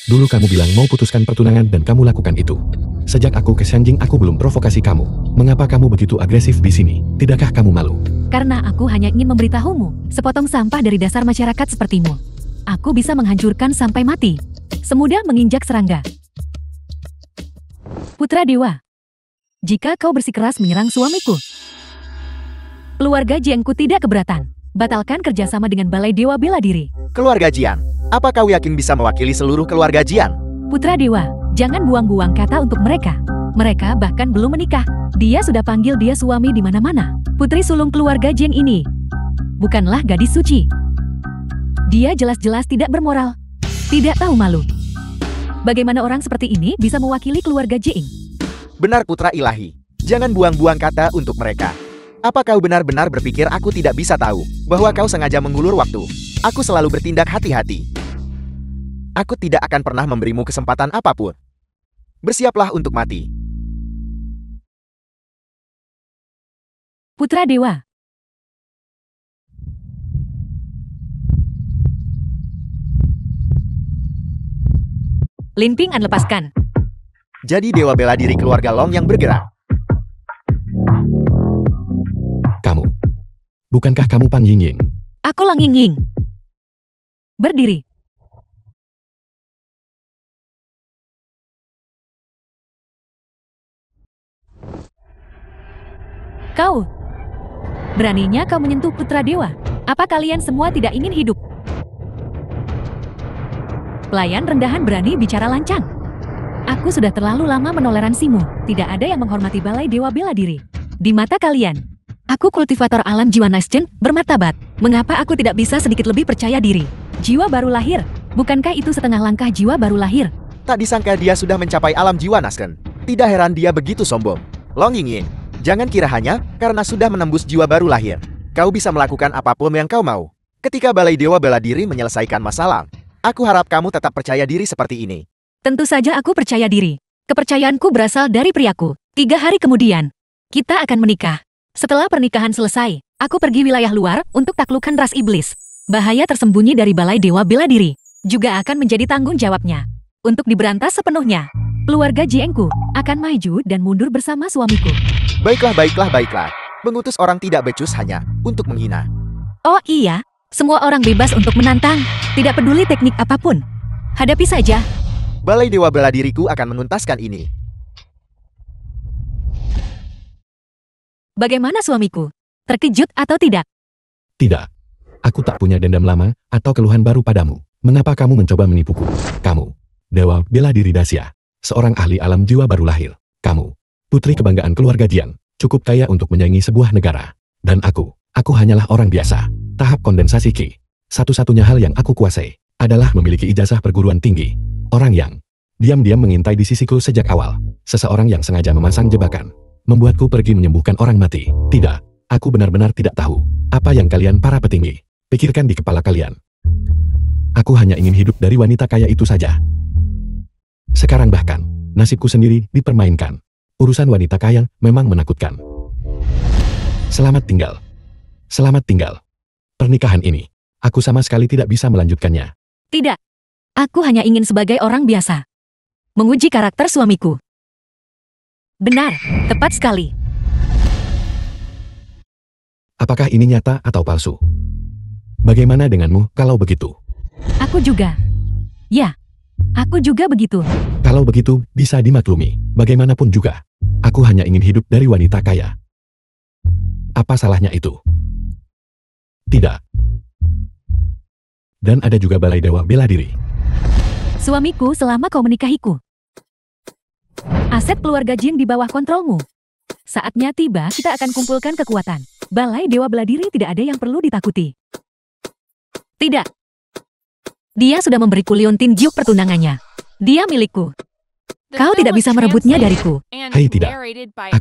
Dulu kamu bilang mau putuskan pertunangan dan kamu lakukan itu. Sejak aku ke Shanjing aku belum provokasi kamu. Mengapa kamu begitu agresif di sini? Tidakkah kamu malu? Karena aku hanya ingin memberitahumu, sepotong sampah dari dasar masyarakat sepertimu. Aku bisa menghancurkan sampai mati. Semudah menginjak serangga. Putra Dewa, jika kau bersikeras menyerang suamiku, keluarga Jiangku tidak keberatan. Batalkan kerjasama dengan Balai Dewa Bela Diri. Keluarga Jiang, apa kau yakin bisa mewakili seluruh keluarga Jiang? Putra Dewa, jangan buang-buang kata untuk mereka. Mereka bahkan belum menikah. Dia sudah panggil dia suami di mana-mana. Putri sulung keluarga Jiang ini bukanlah gadis suci. Dia jelas-jelas tidak bermoral, tidak tahu malu. Bagaimana orang seperti ini bisa mewakili keluarga Jiang? Benar putra ilahi, jangan buang-buang kata untuk mereka. Apa kau benar-benar berpikir aku tidak bisa tahu bahwa kau sengaja mengulur waktu? Aku selalu bertindak hati-hati. Aku tidak akan pernah memberimu kesempatan apapun. Bersiaplah untuk mati. Putra Dewa. Lin Ping An lepaskan. Jadi dewa bela diri keluarga Long yang bergerak. Kamu. Bukankah kamu Pang Yingying? Aku Lang Yingying. Berdiri. Kau. Beraninya kau menyentuh putra dewa. Apa kalian semua tidak ingin hidup? Pelayan rendahan berani bicara lancang. Aku sudah terlalu lama menoleransimu. Tidak ada yang menghormati Balai Dewa Bela Diri. Di mata kalian, aku kultivator alam jiwa Naisjen bermartabat. Mengapa aku tidak bisa sedikit lebih percaya diri? Jiwa baru lahir. Bukankah itu setengah langkah jiwa baru lahir? Tak disangka dia sudah mencapai alam jiwa Naisjen. Tidak heran dia begitu sombong. Long Yingying, jangan kira hanya karena sudah menembus jiwa baru lahir, kau bisa melakukan apapun yang kau mau. Ketika Balai Dewa Bela Diri menyelesaikan masalah, aku harap kamu tetap percaya diri seperti ini. Tentu saja aku percaya diri. Kepercayaanku berasal dari priaku. 3 hari kemudian, kita akan menikah. Setelah pernikahan selesai, aku pergi wilayah luar untuk taklukkan ras iblis. Bahaya tersembunyi dari Balai Dewa Bela Diri juga akan menjadi tanggung jawabnya. Untuk diberantas sepenuhnya, keluarga Jiengku akan maju dan mundur bersama suamiku. Baiklah. Mengutus orang tidak becus hanya untuk menghina. Oh iya, semua orang bebas untuk menantang, tidak peduli teknik apapun. Hadapi saja. Balai Dewa Bela Diriku akan menuntaskan ini. Bagaimana suamiku? Terkejut atau tidak? Tidak. Aku tak punya dendam lama atau keluhan baru padamu. Mengapa kamu mencoba menipuku? Kamu, Dewa Bela Diri Dacia, seorang ahli alam jiwa baru lahir. Kamu, putri kebanggaan keluarga Jiang, cukup kaya untuk menyaingi sebuah negara. Dan aku hanyalah orang biasa. Tahap kondensasi Qi. Satu-satunya hal yang aku kuasai adalah memiliki ijazah perguruan tinggi. Orang yang diam-diam mengintai di sisiku sejak awal. Seseorang yang sengaja memasang jebakan, membuatku pergi menyembuhkan orang mati. Tidak, aku benar-benar tidak tahu apa yang kalian para petinggi pikirkan di kepala kalian. Aku hanya ingin hidup dari wanita kaya itu saja. Sekarang bahkan, nasibku sendiri dipermainkan. Urusan wanita kaya memang menakutkan. Selamat tinggal. Selamat tinggal. Pernikahan ini, aku sama sekali tidak bisa melanjutkannya. Tidak. Aku hanya ingin sebagai orang biasa menguji karakter suamiku. Benar, tepat sekali. Apakah ini nyata atau palsu? Bagaimana denganmu kalau begitu? Aku juga. Ya, aku juga begitu. Kalau begitu, bisa dimaklumi. Bagaimanapun juga, aku hanya ingin hidup dari wanita kaya. Apa salahnya itu? Tidak. Dan ada juga Balai Dewa Bela Diri. Suamiku selama kau menikahiku. Aset keluarga Jin di bawah kontrolmu. Saatnya tiba, kita akan kumpulkan kekuatan. Balai Dewa Bela Diri tidak ada yang perlu ditakuti. Tidak. Dia sudah memberiku liontin giuk pertunangannya. Dia milikku. Kau tidak bisa merebutnya dariku. Hai tidak.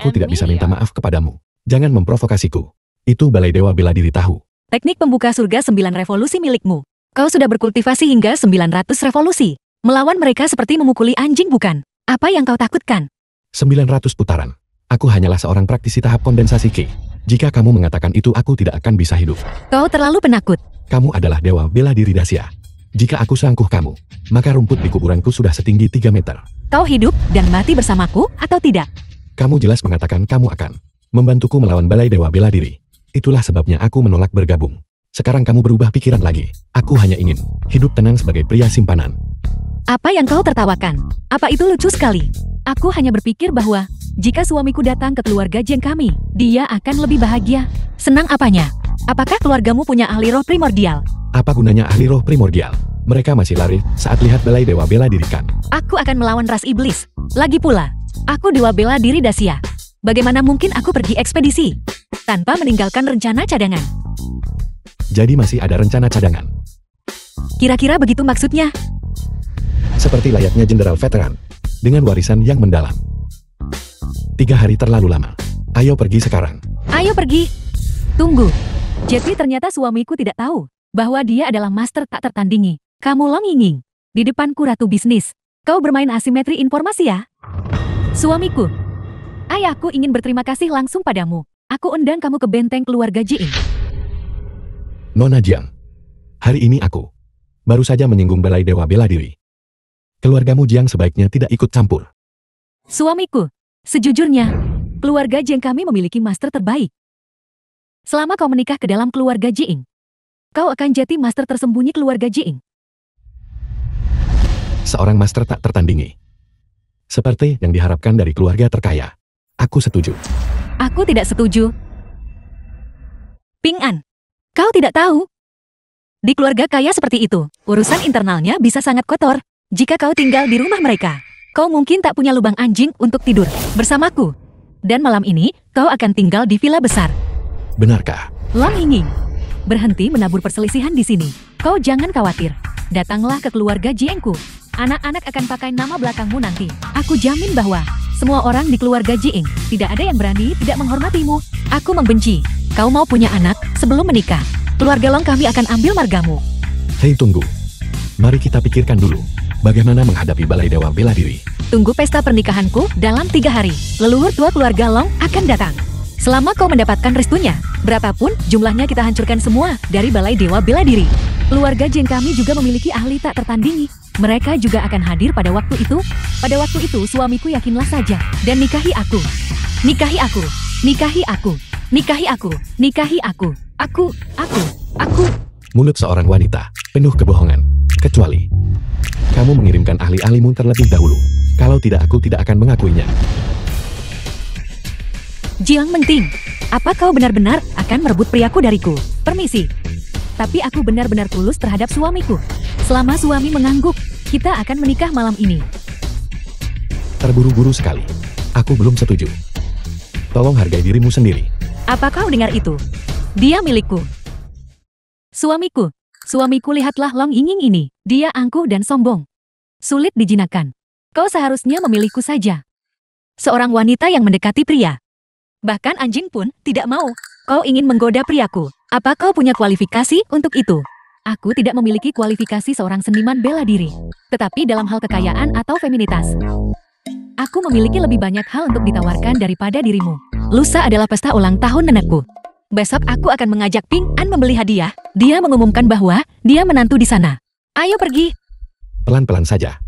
Aku tidak bisa minta maaf kepadamu. Jangan memprovokasiku. Itu Balai Dewa Bela Diri tahu. Teknik pembuka surga 9 revolusi milikmu. Kau sudah berkultivasi hingga 900 revolusi. Melawan mereka seperti memukuli anjing bukan? Apa yang kau takutkan? 900 putaran. Aku hanyalah seorang praktisi tahap kondensasi Qi. Jika kamu mengatakan itu, aku tidak akan bisa hidup. Kau terlalu penakut. Kamu adalah Dewa Bela Diri Dacia. Jika aku sangkuh kamu, maka rumput di kuburanku sudah setinggi 3 meter. Kau hidup dan mati bersamaku atau tidak? Kamu jelas mengatakan kamu akan membantuku melawan Balai Dewa Bela Diri. Itulah sebabnya aku menolak bergabung. Sekarang kamu berubah pikiran lagi. Aku hanya ingin hidup tenang sebagai pria simpanan. Apa yang kau tertawakan? Apa itu lucu sekali? Aku hanya berpikir bahwa jika suamiku datang ke keluarga Jiang kami, dia akan lebih bahagia. Senang apanya? Apakah keluargamu punya ahli roh primordial? Apa gunanya ahli roh primordial? Mereka masih lari saat lihat Balai Dewa Bela Diri kan? Aku akan melawan ras iblis. Lagi pula, aku Dewa Bela Diri Dacia. Bagaimana mungkin aku pergi ekspedisi tanpa meninggalkan rencana cadangan? Jadi masih ada rencana cadangan. Kira-kira begitu maksudnya? Seperti layaknya jenderal veteran, dengan warisan yang mendalam. 3 hari terlalu lama. Ayo pergi sekarang. Ayo pergi. Tunggu. Jadi ternyata suamiku tidak tahu bahwa dia adalah master tak tertandingi. Kamu Long Yinging. Di depanku ratu bisnis. Kau bermain asimetri informasi ya? Suamiku. Ayahku ingin berterima kasih langsung padamu. Aku undang kamu ke benteng keluarga Jiing. Nona Jiang. Hari ini aku baru saja menyinggung Balai Dewa Bela Diri. Keluargamu Jiang sebaiknya tidak ikut campur. Suamiku, sejujurnya, keluarga Jiang kami memiliki master terbaik. Selama kau menikah ke dalam keluarga Jiing, kau akan jadi master tersembunyi keluarga Jiing. Seorang master tak tertandingi. Seperti yang diharapkan dari keluarga terkaya. Aku setuju. Aku tidak setuju. Ping An, kau tidak tahu? Di keluarga kaya seperti itu, urusan internalnya bisa sangat kotor. Jika kau tinggal di rumah mereka, kau mungkin tak punya lubang anjing untuk tidur bersamaku. Dan malam ini, kau akan tinggal di villa besar. Benarkah? Long Yinging, berhenti menabur perselisihan di sini. Kau jangan khawatir. Datanglah ke keluarga Jiengku. Anak-anak akan pakai nama belakangmu nanti. Aku jamin bahwa semua orang di keluarga Jieng tidak ada yang berani tidak menghormatimu. Aku membenci. Kau mau punya anak sebelum menikah. Keluarga Long kami akan ambil margamu. Hei tunggu. Mari kita pikirkan dulu. Bagaimana menghadapi Balai Dewa Bela Diri. Tunggu pesta pernikahanku dalam 3 hari. Leluhur tua keluarga Long akan datang. Selama kau mendapatkan restunya, berapapun jumlahnya kita hancurkan semua dari Balai Dewa Bela Diri. Keluarga Jin kami juga memiliki ahli tak tertandingi. Mereka juga akan hadir pada waktu itu. Pada waktu itu suamiku yakinlah saja dan nikahi aku. Nikahi aku. Nikahi aku. Nikahi aku. Nikahi aku. Aku. Mulut seorang wanita, penuh kebohongan. Kecuali kamu mengirimkan ahli-ahlimu terlebih dahulu. Kalau tidak, aku tidak akan mengakuinya. Jiang Menting, apa kau benar-benar akan merebut priaku dariku? Permisi. Tapi aku benar-benar tulus terhadap suamiku. Selama suami mengangguk, kita akan menikah malam ini. Terburu-buru sekali. Aku belum setuju. Tolong hargai dirimu sendiri. Apa kau dengar itu? Dia milikku. Suamiku. Suamiku, lihatlah Long Yinging ini. Dia angkuh dan sombong. Sulit dijinakkan. Kau seharusnya memilihku saja. Seorang wanita yang mendekati pria. Bahkan anjing pun tidak mau. Kau ingin menggoda priaku. Apa kau punya kualifikasi untuk itu? Aku tidak memiliki kualifikasi seorang seniman bela diri. Tetapi dalam hal kekayaan atau feminitas, aku memiliki lebih banyak hal untuk ditawarkan daripada dirimu. Lusa adalah pesta ulang tahun nenekku. Besok aku akan mengajak Ping An membeli hadiah. Dia mengumumkan bahwa dia menantu di sana. Ayo pergi. Pelan-pelan saja.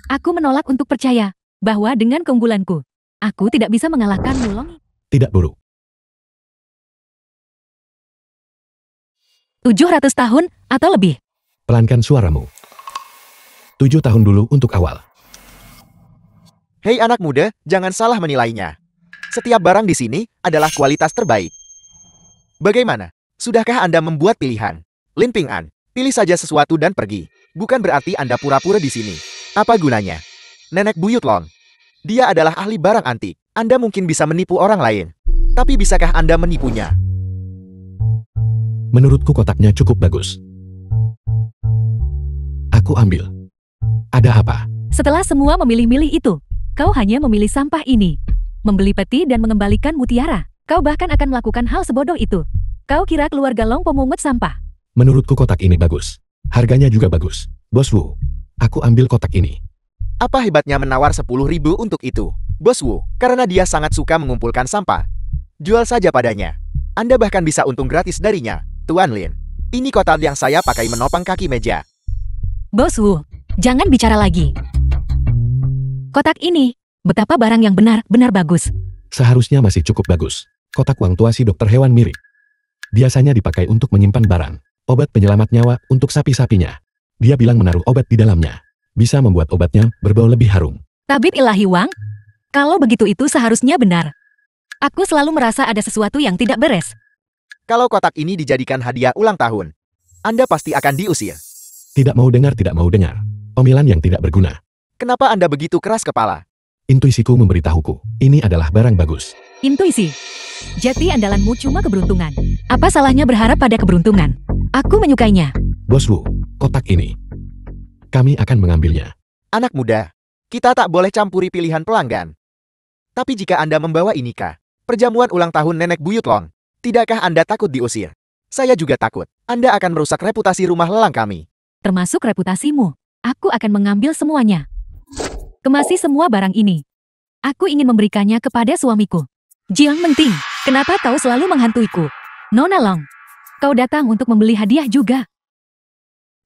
Aku menolak untuk percaya bahwa dengan keunggulanku, aku tidak bisa mengalahkan Mulong. Tidak buruk. 700 tahun atau lebih. Pelankan suaramu. 7 tahun dulu untuk awal. Hei anak muda, jangan salah menilainya. Setiap barang di sini adalah kualitas terbaik. Bagaimana? Sudahkah Anda membuat pilihan? Lin Ping An, pilih saja sesuatu dan pergi. Bukan berarti Anda pura-pura di sini. Apa gunanya? Nenek Buyut Long. Dia adalah ahli barang antik. Anda mungkin bisa menipu orang lain. Tapi bisakah Anda menipunya? Menurutku kotaknya cukup bagus. Aku ambil. Ada apa? Setelah semua memilih-milih itu, kau hanya memilih sampah ini. Membeli peti dan mengembalikan mutiara. Kau bahkan akan melakukan hal sebodoh itu. Kau kira keluarga Long pemungut sampah? Menurutku kotak ini bagus. Harganya juga bagus. Bos Wu, aku ambil kotak ini. Apa hebatnya menawar 10.000 untuk itu? Bos Wu, karena dia sangat suka mengumpulkan sampah. Jual saja padanya. Anda bahkan bisa untung gratis darinya. Tuan Lin, ini kotak yang saya pakai menopang kaki meja. Bos Wu, jangan bicara lagi. Kotak ini, betapa barang yang benar-benar bagus. Seharusnya masih cukup bagus. Kotak uang tua si dokter hewan mirip. Biasanya dipakai untuk menyimpan barang. Obat penyelamat nyawa untuk sapi-sapinya. Dia bilang menaruh obat di dalamnya. Bisa membuat obatnya berbau lebih harum. Tabib ilahi Wang? Kalau begitu itu seharusnya benar. Aku selalu merasa ada sesuatu yang tidak beres. Kalau kotak ini dijadikan hadiah ulang tahun, Anda pasti akan diusir. Tidak mau dengar, tidak mau dengar. Omelan yang tidak berguna. Kenapa Anda begitu keras kepala? Intuisiku memberitahuku, ini adalah barang bagus. Intuisi. Jati andalanmu cuma keberuntungan. Apa salahnya berharap pada keberuntungan? Aku menyukainya. Bos Wu, kotak ini. Kami akan mengambilnya. Anak muda, kita tak boleh campuri pilihan pelanggan. Tapi jika Anda membawa ini ke perjamuan ulang tahun Nenek Buyut Long, tidakkah Anda takut diusir? Saya juga takut. Anda akan merusak reputasi rumah lelang kami. Termasuk reputasimu. Aku akan mengambil semuanya. Kemasi semua barang ini. Aku ingin memberikannya kepada suamiku. Jiang Menting, kenapa kau selalu menghantuiku? Nona Long, kau datang untuk membeli hadiah juga.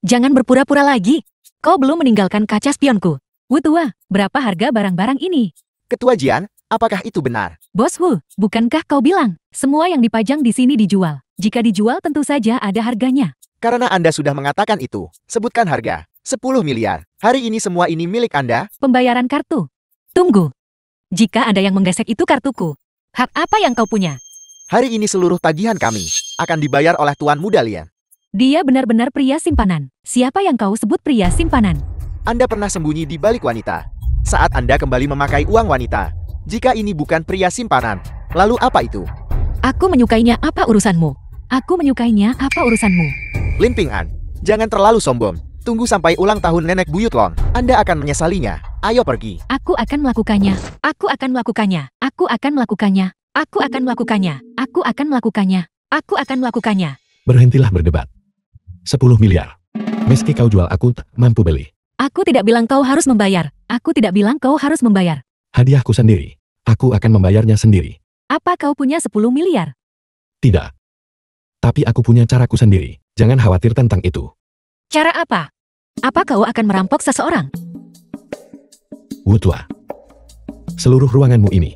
Jangan berpura-pura lagi. Kau belum meninggalkan kaca spionku. Wu tua, berapa harga barang-barang ini? Ketua Jian, apakah itu benar? Bos Wu, bukankah kau bilang, semua yang dipajang di sini dijual? Jika dijual tentu saja ada harganya. Karena Anda sudah mengatakan itu, sebutkan harga. 10 miliar. Hari ini semua ini milik Anda. Pembayaran kartu. Tunggu. Jika ada yang menggesek itu kartuku, hak apa yang kau punya? Hari ini seluruh tagihan kami akan dibayar oleh Tuan Muda Lian. Dia benar-benar pria simpanan. Siapa yang kau sebut pria simpanan? Anda pernah sembunyi di balik wanita. Saat Anda kembali memakai uang wanita. Jika ini bukan pria simpanan, lalu apa itu? Aku menyukainya, apa urusanmu? Aku menyukainya, apa urusanmu? Lin Ping An, jangan terlalu sombong. Tunggu sampai ulang tahun Nenek Buyut Long. Anda akan menyesalinya. Ayo pergi. Aku akan melakukannya. Aku akan melakukannya. Aku akan melakukannya. Aku akan melakukannya. Aku akan melakukannya. Aku akan melakukannya. Berhentilah berdebat. 10 miliar. Meski kau jual aku tak mampu beli. Aku tidak bilang kau harus membayar. Aku tidak bilang kau harus membayar. Hadiahku sendiri. Aku akan membayarnya sendiri. Apa kau punya 10 miliar? Tidak. Tapi aku punya caraku sendiri. Jangan khawatir tentang itu. Cara apa? Apa kau akan merampok seseorang? Wutua. Seluruh ruanganmu ini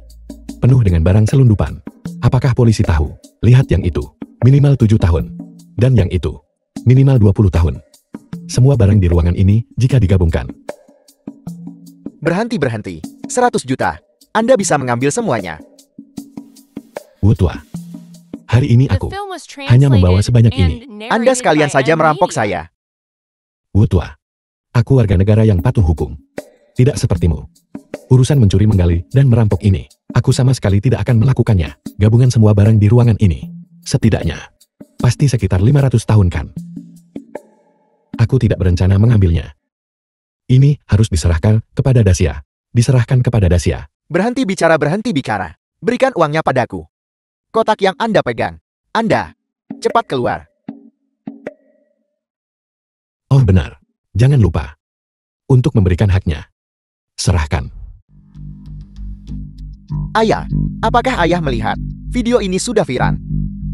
penuh dengan barang selundupan. Apakah polisi tahu? Lihat yang itu. Minimal 7 tahun. Dan yang itu. Minimal 20 tahun. Semua barang di ruangan ini jika digabungkan. Berhenti. 100 juta. Anda bisa mengambil semuanya. Wutua. Hari ini The aku film was hanya membawa translated sebanyak ini. and Anda narrated sekalian by saja N merampok Media. saya. Wutua. Aku warga negara yang patuh hukum. Tidak sepertimu. Urusan mencuri menggali dan merampok ini, aku sama sekali tidak akan melakukannya. Gabungan semua barang di ruangan ini. Setidaknya. Pasti sekitar 500 tahun kan. Aku tidak berencana mengambilnya. Ini harus diserahkan kepada Dacia. Diserahkan kepada Dacia. Berhenti bicara. Berikan uangnya padaku. Kotak yang Anda pegang. Anda. Cepat keluar. Oh benar. Jangan lupa. Untuk memberikan haknya. Serahkan. Ayah. Apakah ayah melihat? Video ini sudah viral.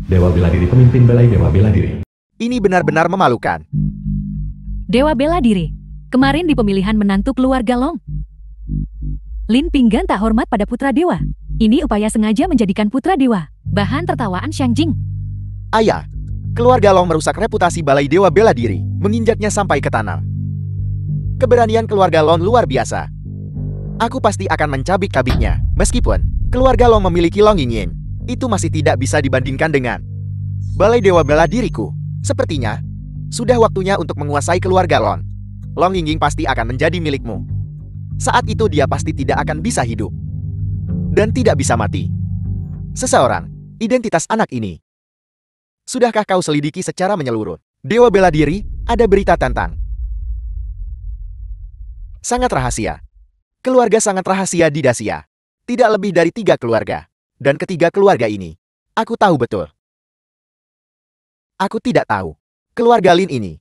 Dewa bela diri pemimpin Balai Dewa bela diri. Ini benar-benar memalukan. Dewa bela diri. Kemarin di pemilihan menantu keluarga Long. Lin Pinggan tak hormat pada putra dewa. Ini upaya sengaja menjadikan putra dewa bahan tertawaan Xiang Jing. Ayah. Keluarga Long merusak reputasi Balai Dewa Bela Diri, menginjaknya sampai ke tanah. Keberanian keluarga Long luar biasa. Aku pasti akan mencabik-cabiknya, meskipun keluarga Long memiliki Long Yingying. Itu masih tidak bisa dibandingkan dengan Balai Dewa Bela Diriku. Sepertinya, sudah waktunya untuk menguasai keluarga Long. Long Yingying pasti akan menjadi milikmu. Saat itu dia pasti tidak akan bisa hidup. Dan tidak bisa mati. Seseorang, identitas anak ini. Sudahkah kau selidiki secara menyeluruh? Dewa Bela Diri, ada berita tentang sangat rahasia. Keluarga sangat rahasia di Dacia. Tidak lebih dari 3 keluarga. Dan ketiga keluarga ini, aku tahu betul. Aku tidak tahu. Keluarga Lin ini.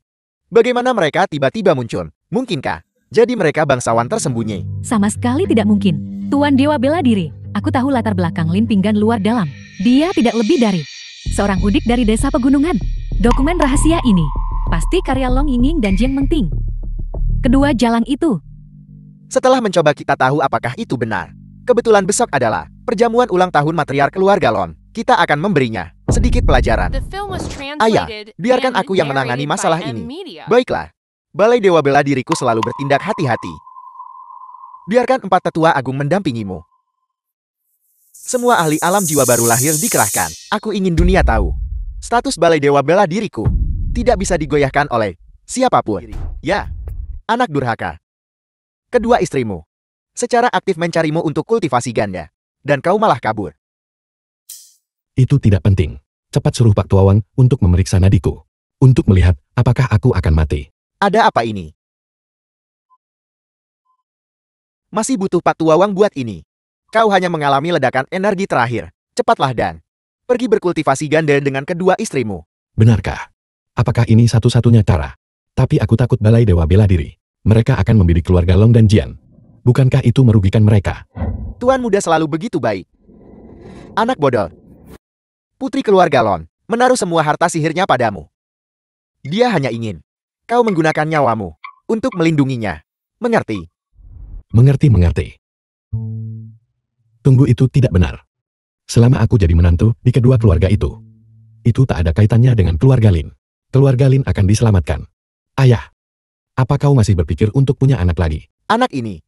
Bagaimana mereka tiba-tiba muncul? Mungkinkah jadi mereka bangsawan tersembunyi? Sama sekali tidak mungkin. Tuan Dewa Bela Diri, aku tahu latar belakang Lin Pinggan luar dalam. Dia tidak lebih dari seorang udik dari desa pegunungan. Dokumen rahasia ini pasti karya Long Yingying dan Jiang Mengting. Kedua jalang itu. Setelah mencoba kita tahu apakah itu benar. Kebetulan besok adalah perjamuan ulang tahun matriark keluarga Lon. Kita akan memberinya sedikit pelajaran. The film was Ayah, translated biarkan and aku yang menangani narrated by masalah N ini. Media. Baiklah. Balai Dewa Bela Diriku selalu bertindak hati-hati. Biarkan 4 tetua agung mendampingimu. Semua ahli alam jiwa baru lahir dikerahkan. Aku ingin dunia tahu. Status Balai Dewa Bela Diriku tidak bisa digoyahkan oleh siapapun. Ya, anak durhaka. Kedua istrimu secara aktif mencarimu untuk kultivasi ganda. Dan kau malah kabur. Itu tidak penting. Cepat suruh Pak Tuawang untuk memeriksa nadiku. Untuk melihat apakah aku akan mati. Ada apa ini? Masih butuh Pak Tuawang buat ini. Kau hanya mengalami ledakan energi terakhir. Cepatlah dan pergi berkultivasi ganda dengan kedua istrimu. Benarkah? Apakah ini satu-satunya cara? Tapi aku takut Balai Dewa Bela Diri. Mereka akan membidik keluarga Long dan Jian. Bukankah itu merugikan mereka? Tuan muda selalu begitu baik. Anak bodoh. Putri keluarga Lon menaruh semua harta sihirnya padamu. Dia hanya ingin kau menggunakan nyawamu untuk melindunginya. Mengerti? Mengerti. Tunggu, itu tidak benar. Selama aku jadi menantu di kedua keluarga itu tak ada kaitannya dengan keluarga Lin. Keluarga Lin akan diselamatkan. Ayah, apa kau masih berpikir untuk punya anak lagi? Anak ini.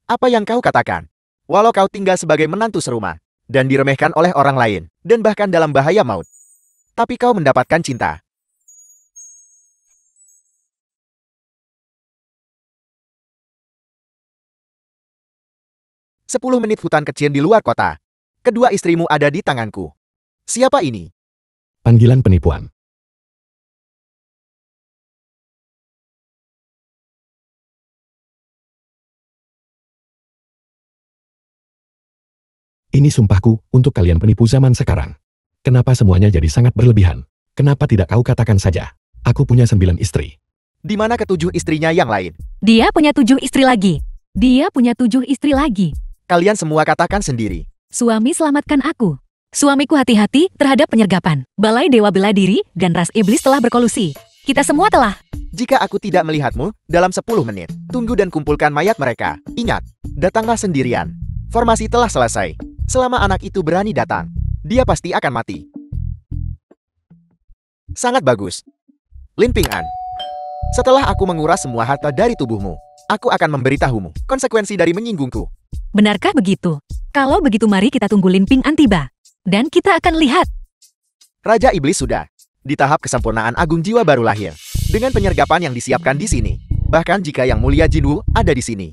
Apa yang kau katakan? Walau kau tinggal sebagai menantu serumah dan diremehkan oleh orang lain dan bahkan dalam bahaya maut. Tapi kau mendapatkan cinta. Sepuluh menit hutan kecil di luar kota. Kedua istrimu ada di tanganku. Siapa ini? Panggilan penipuan. Ini sumpahku untuk kalian penipu zaman sekarang. Kenapa semuanya jadi sangat berlebihan? Kenapa tidak kau katakan saja? Aku punya 9 istri. Di mana ketujuh istrinya yang lain? Dia punya 7 istri lagi. Dia punya 7 istri lagi. Kalian semua katakan sendiri. Suami selamatkan aku. Suamiku hati-hati terhadap penyergapan. Balai Dewa Bela Diri dan ras iblis telah berkolusi. Kita semua telah. Jika aku tidak melihatmu, dalam 10 menit, tunggu dan kumpulkan mayat mereka. Ingat, datanglah sendirian. Formasi telah selesai. Selama anak itu berani datang, dia pasti akan mati. Sangat bagus. Lin Ping An. Setelah aku menguras semua harta dari tubuhmu, aku akan memberitahumu konsekuensi dari menyinggungku. Benarkah begitu? Kalau begitu mari kita tunggu Lin Ping An tiba. Dan kita akan lihat. Raja Iblis sudah di tahap kesempurnaan agung jiwa baru lahir. Dengan penyergapan yang disiapkan di sini. Bahkan jika Yang Mulia Jinwu ada di sini.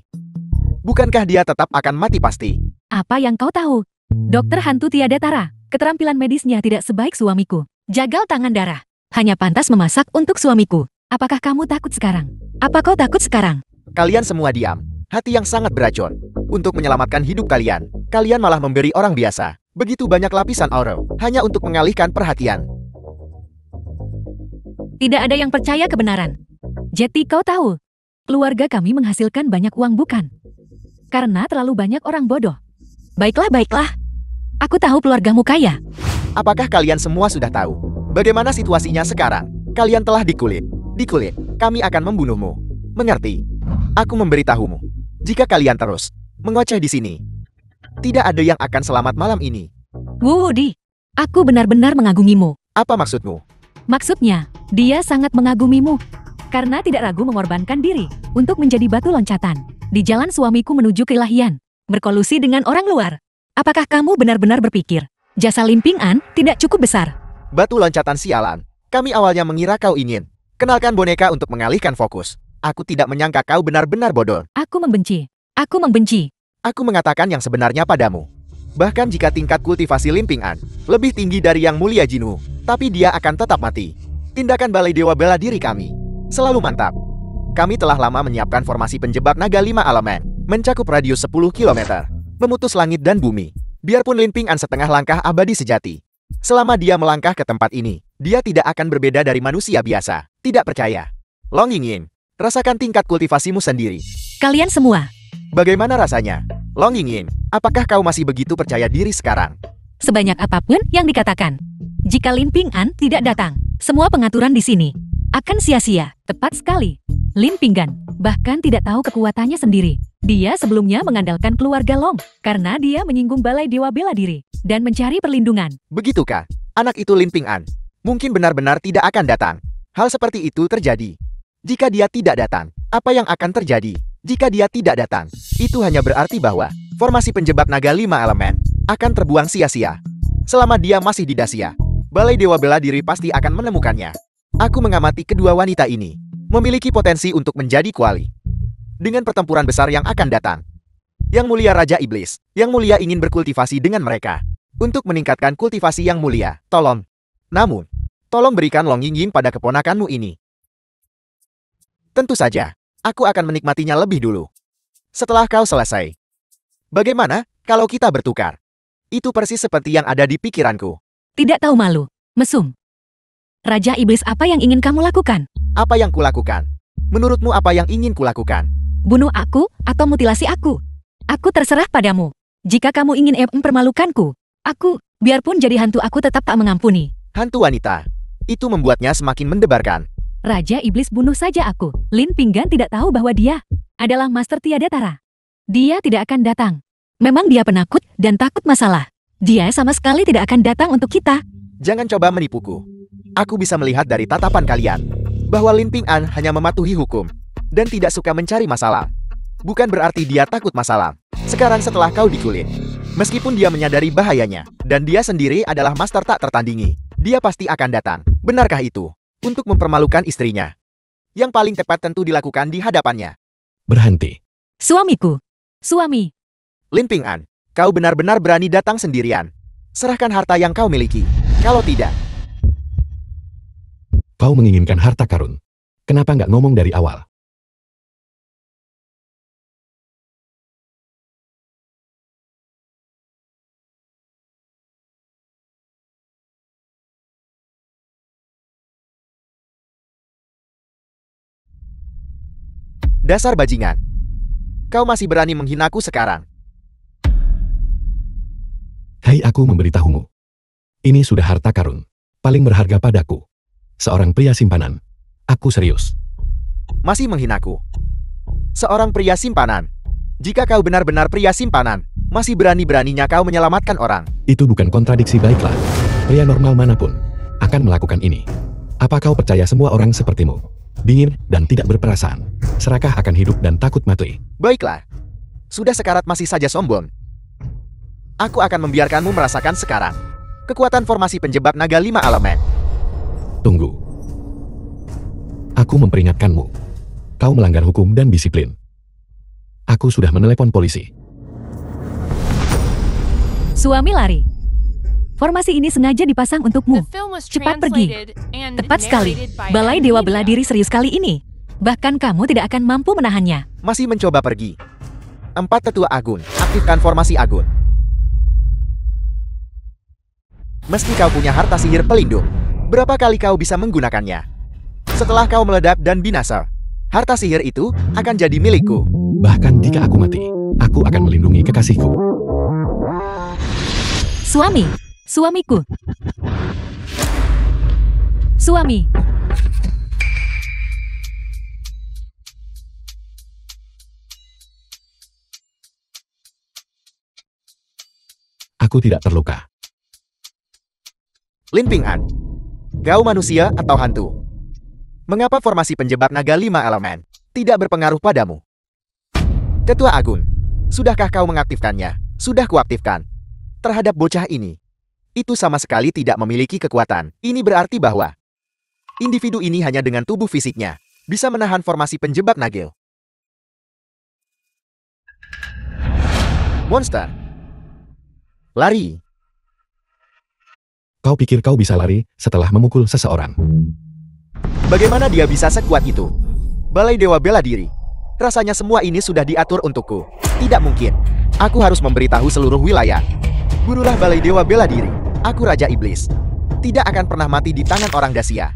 Bukankah dia tetap akan mati pasti? Apa yang kau tahu? Dokter hantu tiada tara. Keterampilan medisnya tidak sebaik suamiku. Jagal tangan darah. Hanya pantas memasak untuk suamiku. Apakah kamu takut sekarang? Apa kau takut sekarang? Kalian semua diam. Hati yang sangat beracun. Untuk menyelamatkan hidup kalian, kalian malah memberi orang biasa begitu banyak lapisan aura hanya untuk mengalihkan perhatian. Tidak ada yang percaya kebenaran. Jetty, kau tahu, keluarga kami menghasilkan banyak uang bukan? Karena terlalu banyak orang bodoh. Baiklah, baiklah. Aku tahu keluargamu kaya. Apakah kalian semua sudah tahu bagaimana situasinya sekarang? Kalian telah dikulit. Dikulit, kami akan membunuhmu. Mengerti? Aku memberitahumu. Jika kalian terus mengoceh di sini, tidak ada yang akan selamat malam ini. Wudi, aku benar-benar mengagumimu. Apa maksudmu? Maksudnya, dia sangat mengagumimu. Karena tidak ragu mengorbankan diri untuk menjadi batu loncatan di jalan suamiku menuju keilahian, berkolusi dengan orang luar. Apakah kamu benar-benar berpikir jasa Lin Ping An tidak cukup besar? Batu loncatan sialan. Kami awalnya mengira kau ingin kenalkan boneka untuk mengalihkan fokus. Aku tidak menyangka kau benar-benar bodoh. Aku membenci. Aku membenci. Aku mengatakan yang sebenarnya padamu. Bahkan jika tingkat kultivasi Lin Ping An lebih tinggi dari Yang Mulia Jinwu, tapi dia akan tetap mati. Tindakan Balai Dewa Bela Diri kami selalu mantap. Kami telah lama menyiapkan formasi penjebak naga 5 elemen, mencakup radius 10 km, memutus langit dan bumi. Biarpun Lin Ping An setengah langkah abadi sejati. Selama dia melangkah ke tempat ini, dia tidak akan berbeda dari manusia biasa. Tidak percaya? Long Yingying, rasakan tingkat kultivasimu sendiri. Kalian semua, Bagaimana rasanya? Long Yingying, apakah kau masih begitu percaya diri sekarang? sebanyak apapun yang dikatakan, jika Lin Ping An tidak datang, semua pengaturan di sini akan sia-sia. Tepat sekali. Lin Ping An bahkan tidak tahu kekuatannya sendiri. Dia sebelumnya mengandalkan keluarga Long karena dia menyinggung Balai Dewa Bela Diri dan mencari perlindungan. Begitukah? Anak itu Lin Ping An mungkin benar-benar tidak akan datang. Hal seperti itu terjadi. Jika dia tidak datang, apa yang akan terjadi? Jika dia tidak datang, itu hanya berarti bahwa formasi penjebak naga 5 elemen akan terbuang sia-sia. Selama dia masih di Dacia, Balai Dewa Bela Diri pasti akan menemukannya. Aku mengamati kedua wanita ini memiliki potensi untuk menjadi kuali. Dengan pertempuran besar yang akan datang, Yang Mulia Raja Iblis, Yang Mulia ingin berkultivasi dengan mereka untuk meningkatkan kultivasi Yang Mulia. Tolong. Namun, tolong berikan Long Yingying pada keponakanmu ini. Tentu saja, aku akan menikmatinya lebih dulu. Setelah kau selesai. Bagaimana kalau kita bertukar? Itu persis seperti yang ada di pikiranku. Tidak tahu malu, mesum. Raja Iblis, apa yang ingin kamu lakukan? Apa yang kulakukan? Menurutmu apa yang ingin kulakukan? Bunuh aku atau mutilasi aku? Aku terserah padamu. Jika kamu ingin mempermalukanku, aku, biarpun jadi hantu, aku tetap tak mengampuni. Hantu wanita. Itu membuatnya semakin mendebarkan. Raja Iblis, bunuh saja aku. Lin Ping An tidak tahu bahwa dia adalah Master Tiada Tara. Dia tidak akan datang. Memang dia penakut dan takut masalah. Dia sama sekali tidak akan datang untuk kita. Jangan coba menipuku. Aku bisa melihat dari tatapan kalian bahwa Lin Ping An hanya mematuhi hukum dan tidak suka mencari masalah. Bukan berarti dia takut masalah. Sekarang setelah kau dikulit, meskipun dia menyadari bahayanya dan dia sendiri adalah master tak tertandingi, dia pasti akan datang. Benarkah itu? Untuk mempermalukan istrinya. Yang paling tepat tentu dilakukan di hadapannya. Berhenti. Suamiku. Suami. Lin Ping An, kau benar-benar berani datang sendirian. Serahkan harta yang kau miliki. Kalau tidak, Kau menginginkan harta karun. Kenapa nggak ngomong dari awal? Dasar bajingan. Kau masih berani menghinaku sekarang. Hai, aku memberitahumu. Ini sudah harta karun paling berharga padaku. Seorang pria simpanan. Aku serius. Masih menghinaku. Seorang pria simpanan. Jika kau benar-benar pria simpanan, masih berani-beraninya kau menyelamatkan orang. Itu bukan kontradiksi, baiklah. Pria normal manapun akan melakukan ini. Apa kau percaya semua orang sepertimu? Dingin dan tidak berperasaan. Serakah akan hidup dan takut mati. Baiklah. Sudah sekarat masih saja sombong. Aku akan membiarkanmu merasakan sekarang kekuatan formasi penjebak naga 5 elemen. Tunggu. Aku memperingatkanmu. Kau melanggar hukum dan disiplin. Aku sudah menelepon polisi. Suami lari. Formasi ini sengaja dipasang untukmu. The film was Cepat pergi. translated and Tepat sekali. narrated by Balai Dewa Media. Bela Diri serius kali ini. Bahkan kamu tidak akan mampu menahannya. Masih mencoba pergi. 4 tetua Agun, aktifkan formasi Agun. Meski kau punya harta sihir pelindung, berapa kali kau bisa menggunakannya? Setelah kau meledak dan binasa, harta sihir itu akan jadi milikku. Bahkan jika aku mati, aku akan melindungi kekasihku. Suami. Suamiku. Suami. Aku tidak terluka. Lin Ping'an, kau manusia atau hantu? Mengapa formasi penjebak naga 5 elemen tidak berpengaruh padamu? Tetua Agun, sudahkah kau mengaktifkannya? Sudah kuaktifkan. Terhadap bocah ini, itu sama sekali tidak memiliki kekuatan. Ini berarti bahwa individu ini hanya dengan tubuh fisiknya bisa menahan formasi penjebak nagil. Monster. Lari. Kau pikir kau bisa lari setelah memukul seseorang? Bagaimana dia bisa sekuat itu? Balai Dewa Bela Diri. Rasanya semua ini sudah diatur untukku. Tidak mungkin. Aku harus memberitahu seluruh wilayah. Burulah Balai Dewa Bela Diri. Aku Raja Iblis. Tidak akan pernah mati di tangan orang Dacia.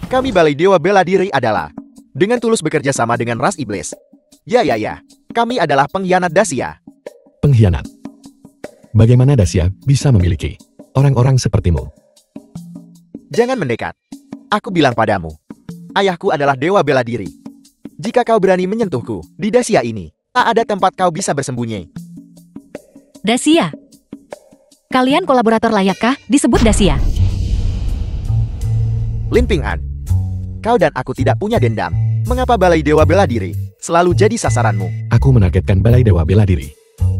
Kami Balai Dewa Bela Diri adalah dengan tulus bekerja sama dengan ras iblis. Ya. Kami adalah pengkhianat Dacia. Pengkhianat. Bagaimana Dacia bisa memiliki orang-orang sepertimu? Jangan mendekat. Aku bilang padamu. Ayahku adalah Dewa Bela Diri. Jika kau berani menyentuhku di Dacia ini, tak ada tempat kau bisa bersembunyi. Dacia. Kalian kolaborator layakkah disebut Dacia? Lin Ping'an, kau dan aku tidak punya dendam. Mengapa Balai Dewa Bela Diri selalu jadi sasaranmu? Aku menargetkan Balai Dewa Bela Diri.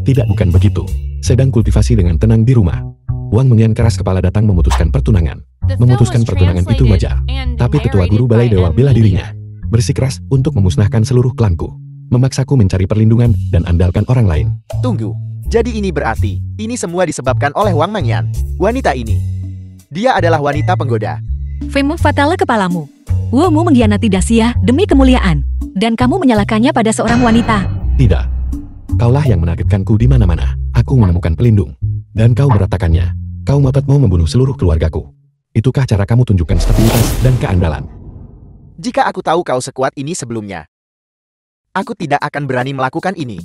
Tidak, bukan begitu. Sedang kultivasi dengan tenang di rumah. Wang Mengyan keras kepala datang memutuskan pertunangan. The film Memutuskan was pertunangan itu translated wajar. and Tapi tetua narrated guru Balai by Dewa Bela Media. Dirinya bersikeras untuk memusnahkan seluruh klanku. Memaksaku mencari perlindungan dan andalkan orang lain. Tunggu, jadi ini berarti ini semua disebabkan oleh Wang Mengyan. Wanita ini, dia adalah wanita penggoda. Femme fatale kepalamu. Wumu mengkhianati Dacia demi kemuliaan. Dan kamu menyalahkannya pada seorang wanita. Tidak. Kaulah yang menargetkanku di mana-mana. Aku menemukan pelindung. Dan kau meratakannya. Kau ngotot mau membunuh seluruh keluargaku. Itukah cara kamu tunjukkan stabilitas dan keandalan? Jika aku tahu kau sekuat ini sebelumnya, aku tidak akan berani melakukan ini.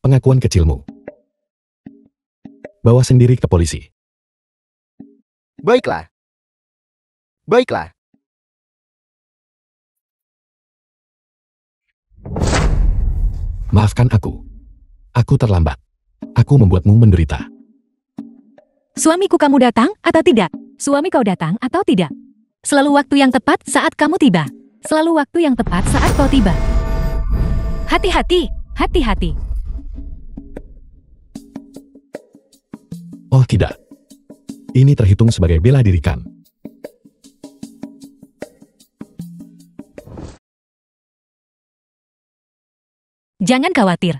Pengakuan kecilmu. Bawa sendiri ke polisi. Baiklah. Baiklah. Maafkan aku. Aku terlambat. Aku membuatmu menderita. Suamiku kamu datang atau tidak? Suami kau datang atau tidak? Selalu waktu yang tepat saat kamu tiba. Selalu waktu yang tepat saat kau tiba. Hati-hati, hati-hati. Oh tidak. Ini terhitung sebagai bela diri kan? Jangan khawatir.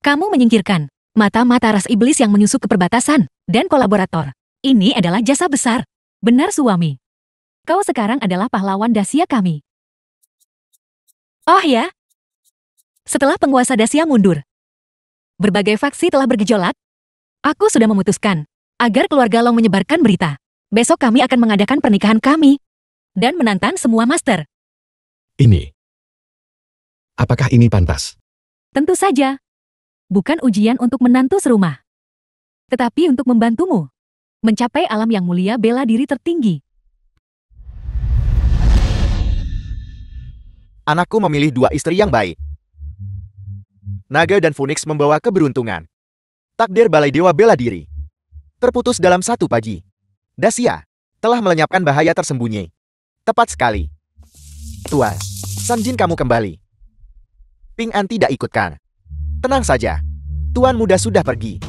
Kamu menyingkirkan mata-mata ras iblis yang menyusup ke perbatasan dan kolaborator. Ini adalah jasa besar. Benar suami. Kau sekarang adalah pahlawan Dacia kami. Oh ya? Setelah penguasa Dacia mundur, berbagai faksi telah bergejolak. Aku sudah memutuskan agar keluarga Long menyebarkan berita. Besok kami akan mengadakan pernikahan kami. dan menantang semua master. Ini. Apakah ini pantas? Tentu saja. Bukan ujian untuk menantu serumah. Tetapi untuk membantumu mencapai alam yang mulia bela diri tertinggi. Anakku memilih dua istri yang baik. Naga dan Phoenix membawa keberuntungan. Takdir Balai Dewa Bela Diri terputus dalam satu pagi. Dacia telah melenyapkan bahaya tersembunyi. Tepat sekali. Tuan, Sanjin kamu kembali. Ping An tidak ikutkan. Tenang saja. Tuan muda sudah pergi.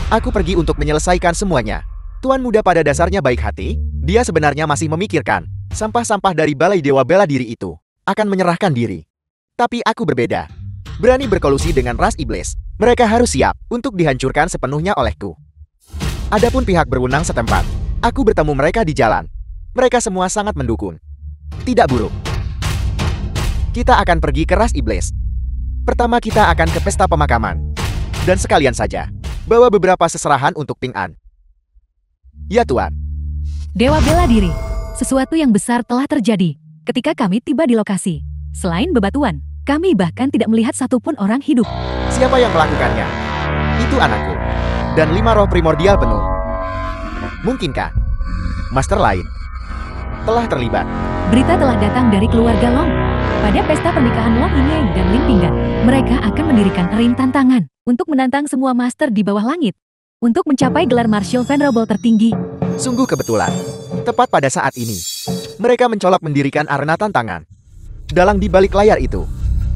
Aku pergi untuk menyelesaikan semuanya. Tuan muda pada dasarnya baik hati. Dia sebenarnya masih memikirkan sampah-sampah dari Balai Dewa Bela Diri itu akan menyerahkan diri. Tapi aku berbeda. Berani berkolusi dengan ras iblis. Mereka harus siap untuk dihancurkan sepenuhnya olehku. Adapun pihak berwenang setempat, aku bertemu mereka di jalan. Mereka semua sangat mendukung. Tidak buruk. Kita akan pergi ke ras iblis. Pertama kita akan ke pesta pemakaman. Dan sekalian saja, bawa beberapa seserahan untuk Ping An. Ya Tuan. Dewa Bela Diri, sesuatu yang besar telah terjadi ketika kami tiba di lokasi. Selain bebatuan, kami bahkan tidak melihat satupun orang hidup. Siapa yang melakukannya? Itu anakku. Dan 5 roh primordial penuh. Mungkinkah master lain telah terlibat? Berita telah datang dari keluarga Long. Pada pesta pernikahan Long Ying dan Lin Pinggan, mereka akan mendirikan ring tantangan untuk menantang semua master di bawah langit untuk mencapai gelar Martial Venerable tertinggi. Sungguh kebetulan. Tepat pada saat ini, mereka mencolok mendirikan arena tantangan. Dalang di balik layar itu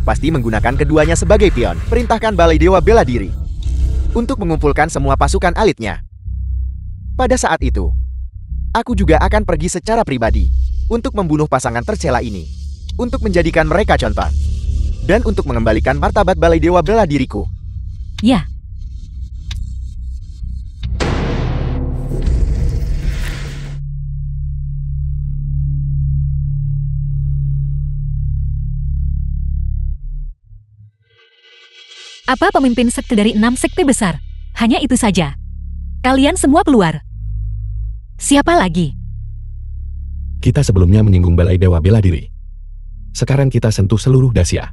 pasti menggunakan keduanya sebagai pion. Perintahkan Balai Dewa Bela Diri untuk mengumpulkan semua pasukan elitnya. Pada saat itu, aku juga akan pergi secara pribadi untuk membunuh pasangan tercela ini, untuk menjadikan mereka contoh, dan untuk mengembalikan martabat Balai Dewa Bela Diriku. Ya. Apa pemimpin sekte dari 6 sekte besar? Hanya itu saja. Kalian semua keluar. Siapa lagi? Kita sebelumnya menyinggung Balai Dewa Bela Diri. Sekarang kita sentuh seluruh Dacia.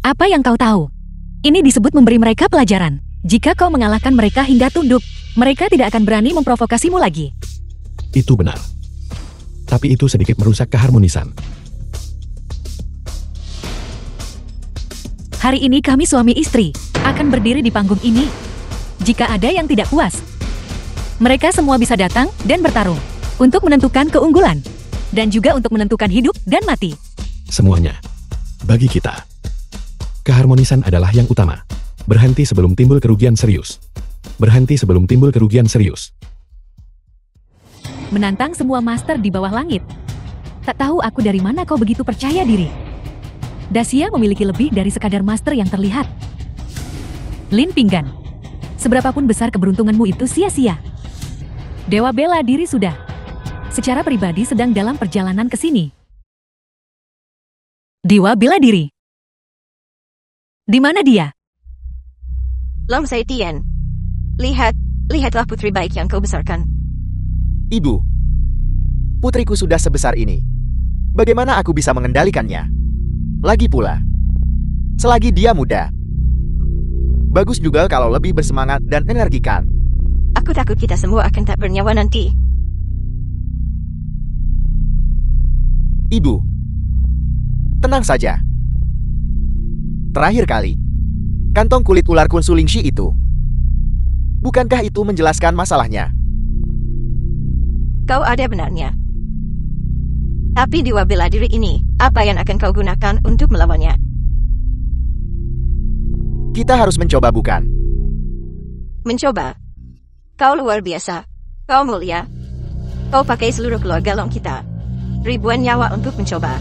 Apa yang kau tahu? Ini disebut memberi mereka pelajaran. Jika kau mengalahkan mereka hingga tunduk, mereka tidak akan berani memprovokasimu lagi. Itu benar. Tapi itu sedikit merusak keharmonisan. Hari ini kami suami istri akan berdiri di panggung ini. Jika ada yang tidak puas, mereka semua bisa datang dan bertarung untuk menentukan keunggulan dan juga untuk menentukan hidup dan mati. Semuanya. Bagi kita, keharmonisan adalah yang utama. Berhenti sebelum timbul kerugian serius. Berhenti sebelum timbul kerugian serius. Menantang semua master di bawah langit. Tak tahu aku dari mana kau begitu percaya diri. Dacia memiliki lebih dari sekadar master yang terlihat. Lin Pinggan, seberapapun besar keberuntunganmu itu sia-sia. Dewa Bela Diri sudah secara pribadi sedang dalam perjalanan ke sini. Dewa Bela Diri. Di mana dia? Long Saitian. Lihatlah putri baik yang kau besarkan. Ibu, putriku sudah sebesar ini. Bagaimana aku bisa mengendalikannya? Lagi pula, selagi dia muda, bagus juga kalau lebih bersemangat dan energikan. Aku takut kita semua akan tak bernyawa nanti. Ibu, tenang saja. Terakhir kali, kantong kulit ular Kun Sulingshi itu, bukankah itu menjelaskan masalahnya? Kau ada benarnya. Tapi Dewa Bela Diri ini, apa yang akan kau gunakan untuk melawannya? Kita harus mencoba, bukan? Mencoba? Kau luar biasa. Kau mulia. Kau pakai seluruh keluarga Long kita. Ribuan nyawa untuk mencoba.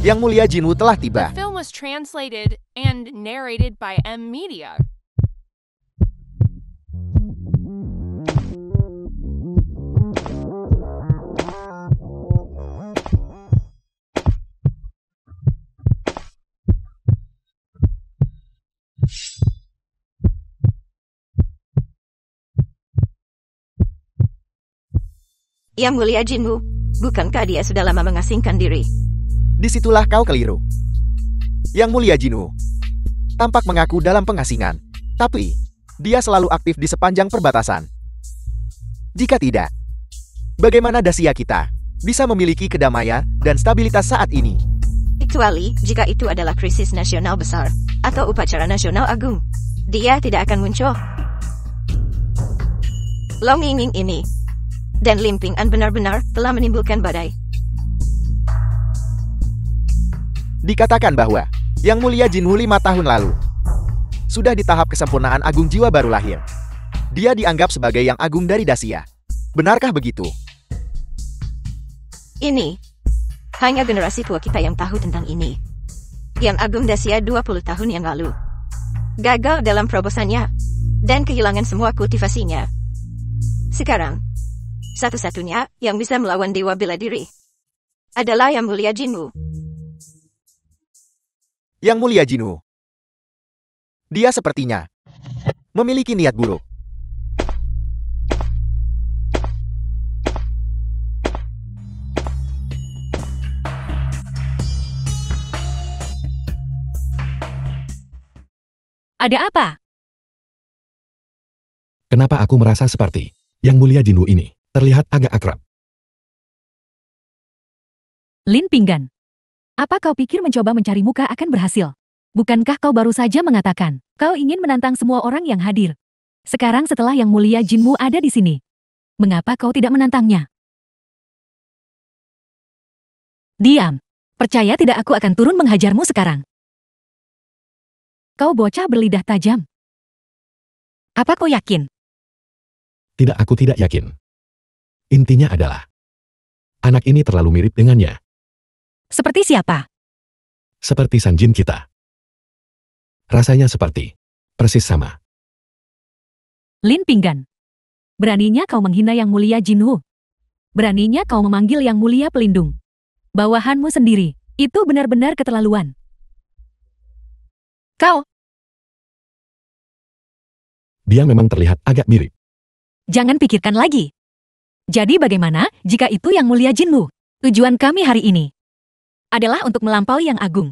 Yang Mulia Jinwoo telah tiba. The film was translated and narrated by M Media. Yang Mulia Jinwoo, Bukankah dia sudah lama mengasingkan diri? Disitulah kau keliru. Yang Mulia Jinwoo tampak mengaku dalam pengasingan, tapi dia selalu aktif di sepanjang perbatasan. Jika tidak, bagaimana Dacia kita bisa memiliki kedamaian dan stabilitas saat ini? Kecuali jika itu adalah krisis nasional besar atau upacara nasional agung. Dia tidak akan muncul. Long Ying ini dan Lim Ping An benar-benar telah menimbulkan badai. Dikatakan bahwa Yang Mulia Jinwoo 5 tahun lalu sudah di tahap kesempurnaan agung jiwa baru lahir. Dia dianggap sebagai yang agung dari Dacia. Benarkah begitu? Ini hanya generasi tua kita yang tahu tentang ini. Yang agung Dacia 20 tahun yang lalu gagal dalam perobosannya dan kehilangan semua kultivasinya. Sekarang, satu-satunya yang bisa melawan dewa bela diri adalah Yang Mulia Jinwoo. Yang Mulia Jinwoo, dia sepertinya memiliki niat buruk. Ada apa? Kenapa aku merasa seperti Yang Mulia Jinwoo ini terlihat agak akrab? Lin Pinggan. Apa kau pikir mencoba mencari muka akan berhasil? Bukankah kau baru saja mengatakan, kau ingin menantang semua orang yang hadir? Sekarang setelah Yang Mulia Jinwoo ada di sini, mengapa kau tidak menantangnya? Diam. Percaya tidak, aku akan turun menghajarmu sekarang. Kau bocah berlidah tajam. Apa kau yakin? Tidak, aku tidak yakin. Intinya adalah, anak ini terlalu mirip dengannya. Seperti siapa? Seperti Sanjin kita. Rasanya seperti persis sama. Lin Pinggan. Beraninya kau menghina Yang Mulia Jinwoo. Beraninya kau memanggil Yang Mulia pelindung. Bawahanmu sendiri, itu benar-benar keterlaluan. Kau, Dia memang terlihat agak mirip. jangan pikirkan lagi. Jadi bagaimana jika itu Yang Mulia Jinwoo? Tujuan kami hari ini adalah untuk melampaui Yang Agung.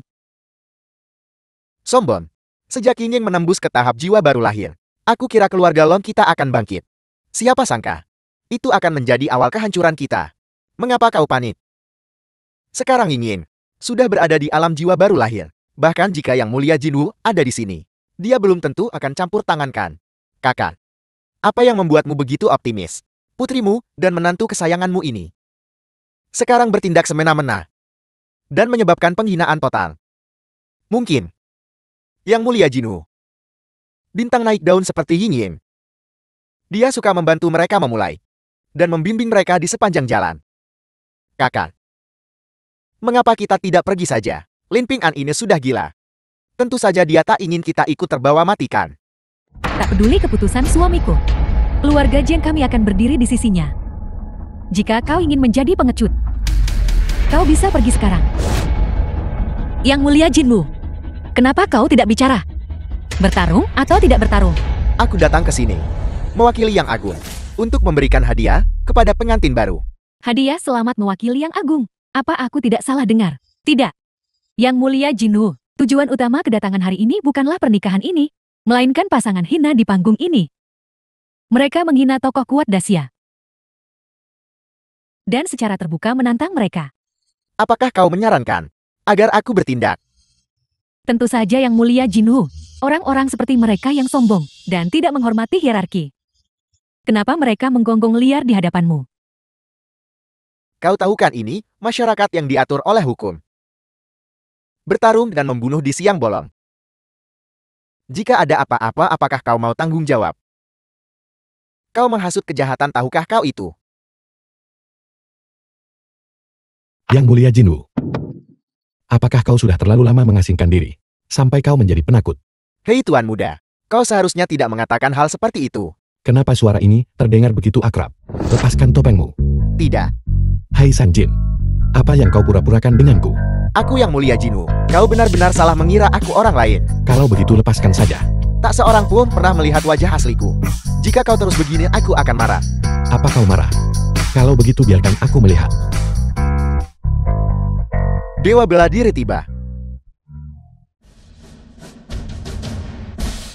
Sombong. Sejak Ying menembus ke tahap jiwa baru lahir, aku kira keluarga Long kita akan bangkit. Siapa sangka, itu akan menjadi awal kehancuran kita. Mengapa kau panik? Sekarang Ying sudah berada di alam jiwa baru lahir. Bahkan jika Yang Mulia Jinwoo ada di sini, dia belum tentu akan campur tangankan. Kakak, apa yang membuatmu begitu optimis? Putrimu dan menantu kesayanganmu ini sekarang bertindak semena-mena dan menyebabkan penghinaan total. Mungkin Yang Mulia Jinwoo, bintang naik daun seperti Ying, dia suka membantu mereka memulai dan membimbing mereka di sepanjang jalan. Kakak, mengapa kita tidak pergi saja? Lin Ping An ini sudah gila. Tentu saja dia tak ingin kita ikut terbawa matikan. Tak peduli keputusan suamiku. Keluarga Jiang kami akan berdiri di sisinya. Jika kau ingin menjadi pengecut, kau bisa pergi sekarang. Yang Mulia Jinwoo, kenapa kau tidak bicara? Bertarung atau tidak bertarung? Aku datang ke sini mewakili Yang Agung untuk memberikan hadiah kepada pengantin baru. Hadiah selamat mewakili Yang Agung. Apa aku tidak salah dengar? Tidak. Yang Mulia Jinwoo, tujuan utama kedatangan hari ini bukanlah pernikahan ini, melainkan pasangan hina di panggung ini. Mereka menghina tokoh kuat Dacia dan secara terbuka menantang mereka. Apakah kau menyarankan agar aku bertindak? Tentu saja Yang Mulia Jinwoo, orang-orang seperti mereka yang sombong dan tidak menghormati hierarki. Kenapa mereka menggonggong liar di hadapanmu? Kau tahu kan ini masyarakat yang diatur oleh hukum. Bertarung dan membunuh di siang bolong. Jika ada apa-apa, apakah kau mau tanggung jawab? Kau menghasut kejahatan, tahukah kau itu? Yang Mulia Jinwoo, apakah kau sudah terlalu lama mengasingkan diri, sampai kau menjadi penakut? Hei Tuan Muda, kau seharusnya tidak mengatakan hal seperti itu. Kenapa suara ini terdengar begitu akrab? Lepaskan topengmu. Tidak, Hai Sanjin, apa yang kau pura-purakan denganku? aku Yang Mulia Jinwoo. Kau benar-benar salah mengira aku orang lain. Kalau begitu lepaskan saja. Tak seorang pun pernah melihat wajah asliku. Jika kau terus begini, aku akan marah. Apa kau marah? Kalau begitu biarkan aku melihat. Dewa bela diri tiba.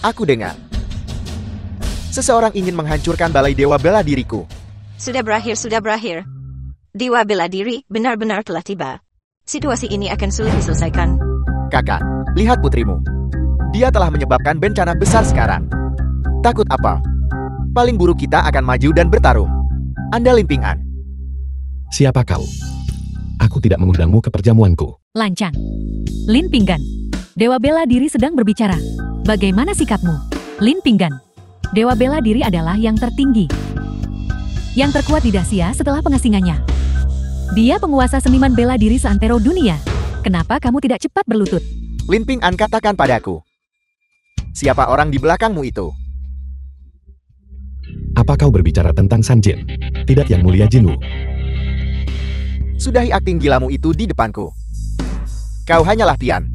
Aku dengar. Seseorang ingin menghancurkan balai dewa bela diriku. Sudah berakhir, sudah berakhir. Dewa bela diri benar-benar telah tiba. Situasi ini akan sulit diselesaikan. Kakak, lihat putrimu. Dia telah menyebabkan bencana besar sekarang. Takut apa? Paling buruk kita akan maju dan bertarung. Anda Limping An. Siapa kau? Aku tidak mengundangmu ke perjamuanku. Lancang. Lin Pinggan. Dewa bela diri sedang berbicara. Bagaimana sikapmu? Lin Pinggan. Dewa bela diri adalah yang tertinggi, yang terkuat di Dacia setelah pengasingannya. Dia penguasa seniman bela diri seantero dunia. Kenapa kamu tidak cepat berlutut? Limping An katakan padaku. Siapa orang di belakangmu itu? Apa kau berbicara tentang Sanjin? Tidak, Yang Mulia Jinwu. Sudahi akting gilamu itu di depanku. Kau hanyalah Tian.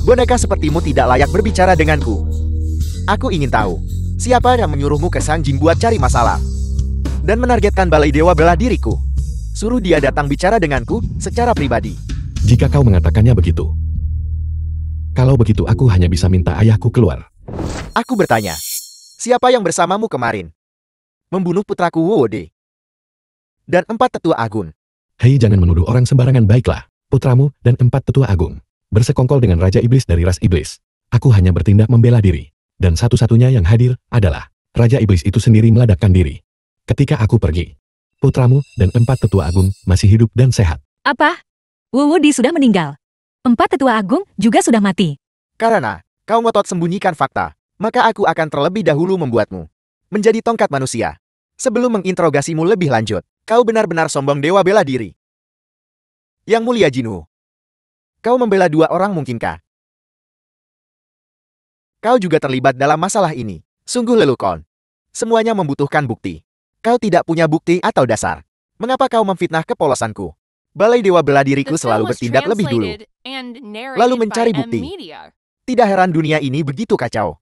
Boneka sepertimu tidak layak berbicara denganku. Aku ingin tahu, siapa yang menyuruhmu ke Sanjin buat cari masalah dan menargetkan balai dewa bela diriku. Suruh dia datang bicara denganku secara pribadi. Jika kau mengatakannya begitu. Kalau begitu aku hanya bisa minta ayahku keluar. Aku bertanya, siapa yang bersamamu kemarin? Membunuh putraku Wode dan 4 tetua agung. Hei, jangan menuduh orang sembarangan. Baiklah, putramu dan 4 tetua agung bersekongkol dengan Raja Iblis dari ras Iblis. Aku hanya bertindak membela diri. Dan satu-satunya yang hadir adalah Raja Iblis itu sendiri meledakkan diri. Ketika aku pergi, putramu dan 4 tetua agung masih hidup dan sehat. Apa? Wuwudi sudah meninggal. 4 tetua agung juga sudah mati. Karena kau ngotot sembunyikan fakta, maka aku akan terlebih dahulu membuatmu menjadi tongkat manusia. Sebelum menginterogasimu lebih lanjut, kau benar-benar sombong dewa bela diri. Yang Mulia Jinwu, kau membela 2 orang mungkinkah? Kau juga terlibat dalam masalah ini. Sungguh lelucon. Semuanya membutuhkan bukti. Kau tidak punya bukti atau dasar. Mengapa kau memfitnah kepolosanku? Balai dewa bela diriku selalu bertindak lebih dulu, lalu mencari bukti. Tidak heran dunia ini begitu kacau.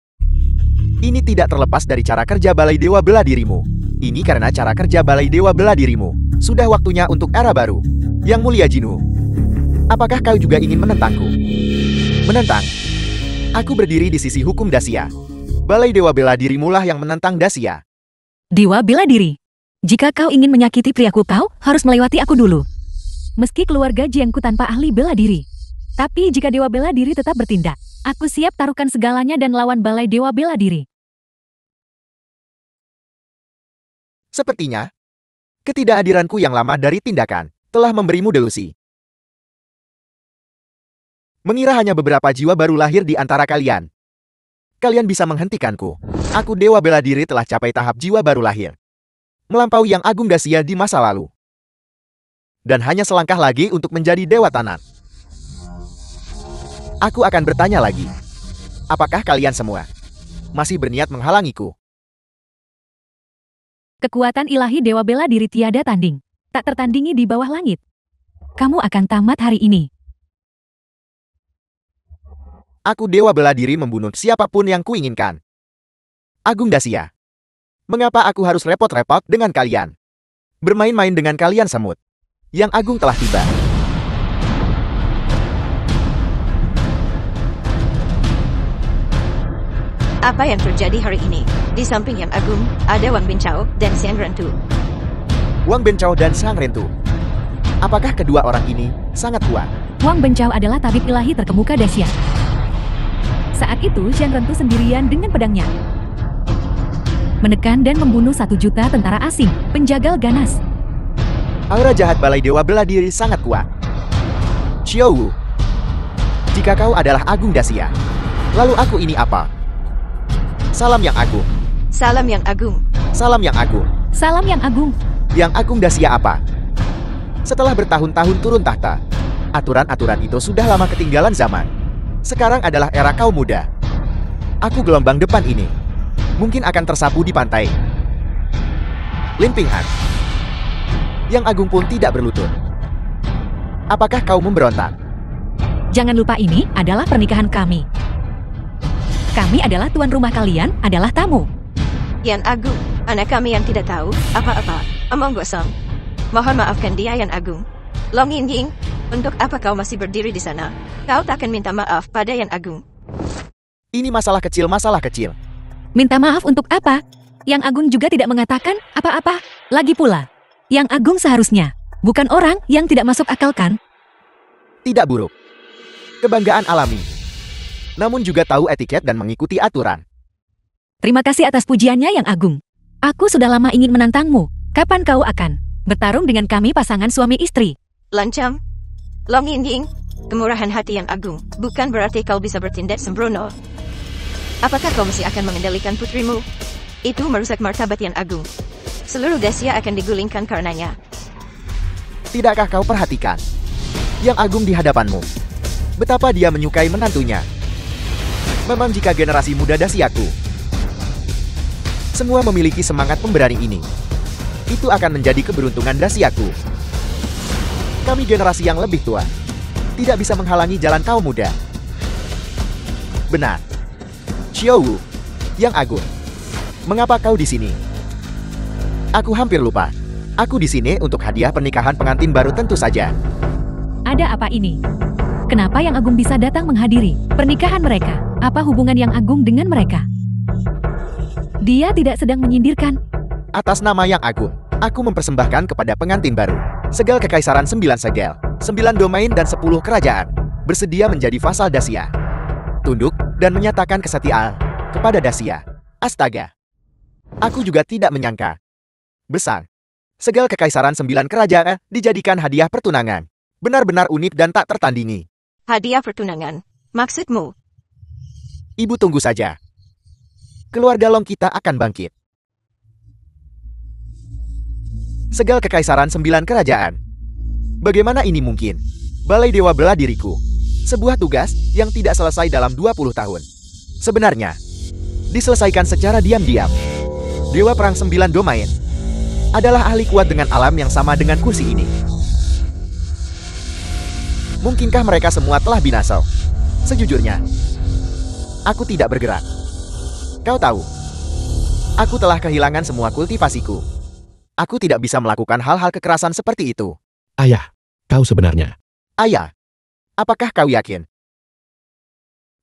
Ini tidak terlepas dari cara kerja balai dewa bela dirimu. Ini karena cara kerja balai dewa bela dirimu. Sudah waktunya untuk era baru. Yang Mulia Jinwu, apakah kau juga ingin menentangku? Menentang? Aku berdiri di sisi hukum Dacia. Balai dewa bela dirimulah yang menentang Dacia. Dewa bela diri. Jika kau ingin menyakiti priaku, kau harus melewati aku dulu. Meski keluarga Jiangku tanpa ahli bela diri. Tapi jika dewa bela diri tetap bertindak, aku siap taruhkan segalanya dan lawan balai dewa bela diri. Sepertinya, ketidakhadiranku yang lama dari tindakan telah memberimu delusi. Mengira hanya beberapa jiwa baru lahir di antara kalian. Kalian bisa menghentikanku. Aku dewa bela diri telah capai tahap jiwa baru lahir, melampaui yang agung Dacia di masa lalu. Dan hanya selangkah lagi untuk menjadi dewa tanah. Aku akan bertanya lagi. Apakah kalian semua masih berniat menghalangiku? Kekuatan ilahi dewa bela diri tiada tanding. Tak tertandingi di bawah langit. Kamu akan tamat hari ini. Aku dewa bela diri membunuh siapapun yang kuinginkan. Agung Dacia, mengapa aku harus repot-repot dengan kalian? Bermain-main dengan kalian semut. Yang agung telah tiba. Apa yang terjadi hari ini? Di samping Yang Agung, ada Wang Bincao dan Xiang Rentu. Wang Bincao dan Sang Rentu. Apakah kedua orang ini sangat kuat? Wang Bincao adalah tabib ilahi terkemuka Dacia. Saat itu, Xiang Rentu sendirian dengan pedangnya menekan dan membunuh 1 juta tentara asing, penjagal ganas. Aura jahat balai dewa bela diri sangat kuat. Xiao Wu, jika kau adalah Agung Dacia, lalu aku ini apa? Salam Yang Agung. Salam Yang Agung. Salam Yang Agung. Salam Yang Agung. Yang Agung Dacia apa? Setelah bertahun-tahun turun tahta, aturan-aturan itu sudah lama ketinggalan zaman. Sekarang adalah era kaum muda. Aku gelombang depan ini mungkin akan tersapu di pantai. Limping Han, Yang Agung pun tidak berlutut. Apakah kau memberontak? Jangan lupa ini adalah pernikahan kami. Kami adalah tuan rumah, kalian adalah tamu. Yang Agung, anak kami yang tidak tahu apa-apa, omong kosong. Mohon maafkan dia Yang Agung. Long Ying Ying, Untuk apa kau masih berdiri di sana? Kau takkan minta maaf pada Yang Agung. Ini masalah kecil, masalah kecil. Minta maaf untuk apa? Yang Agung juga tidak mengatakan apa-apa. Lagi pula, Yang Agung seharusnya bukan orang yang tidak masuk akal kan? Tidak buruk. Kebanggaan alami. Namun juga tahu etiket dan mengikuti aturan. Terima kasih atas pujiannya Yang Agung. Aku sudah lama ingin menantangmu. Kapan kau akan bertarung dengan kami pasangan suami istri? Lancang. Long Ying, kemurahan hati Yang Agung bukan berarti kau bisa bertindak sembrono. Apakah kau masih akan mengendalikan putrimu? Itu merusak martabat Yang Agung. Seluruh Dacia akan digulingkan karenanya. Tidakkah kau perhatikan Yang Agung di hadapanmu? Betapa dia menyukai menantunya. Memang jika generasi muda Dasiaku semua memiliki semangat pemberani ini, itu akan menjadi keberuntungan Dasiaku. Kami generasi yang lebih tua tidak bisa menghalangi jalan kaum muda. Benar. Xiao Wu, Yang Agung. Mengapa kau di sini? Aku hampir lupa. Aku di sini untuk hadiah pernikahan pengantin baru tentu saja. Ada apa ini? Kenapa Yang Agung bisa datang menghadiri pernikahan mereka? Apa hubungan Yang Agung dengan mereka? Dia tidak sedang menyindirkan. Atas nama Yang Agung, aku mempersembahkan kepada pengantin baru segel kekaisaran 9 segel, 9 domain dan 10 kerajaan, bersedia menjadi vasal Dacia. Tunduk dan menyatakan kesetiaan kepada Dacia. Astaga. Aku juga tidak menyangka. Besar. Segel kekaisaran 9 kerajaan dijadikan hadiah pertunangan. Benar-benar unik dan tak tertandingi. Hadiah pertunangan. Maksudmu? Ibu tunggu saja. Keluarga Long kita akan bangkit. Segel kekaisaran 9 kerajaan. Bagaimana ini mungkin? Balai Dewa Bela Diriku. Sebuah tugas yang tidak selesai dalam 20 tahun. Sebenarnya, diselesaikan secara diam-diam. Dewa Perang 9 Domain adalah ahli kuat dengan alam yang sama dengan kursi ini. Mungkinkah mereka semua telah binasa? Sejujurnya, aku tidak bergerak. Kau tahu, aku telah kehilangan semua kultivasiku. Aku tidak bisa melakukan hal-hal kekerasan seperti itu. Ayah, kau sebenarnya. Ayah, apakah kau yakin?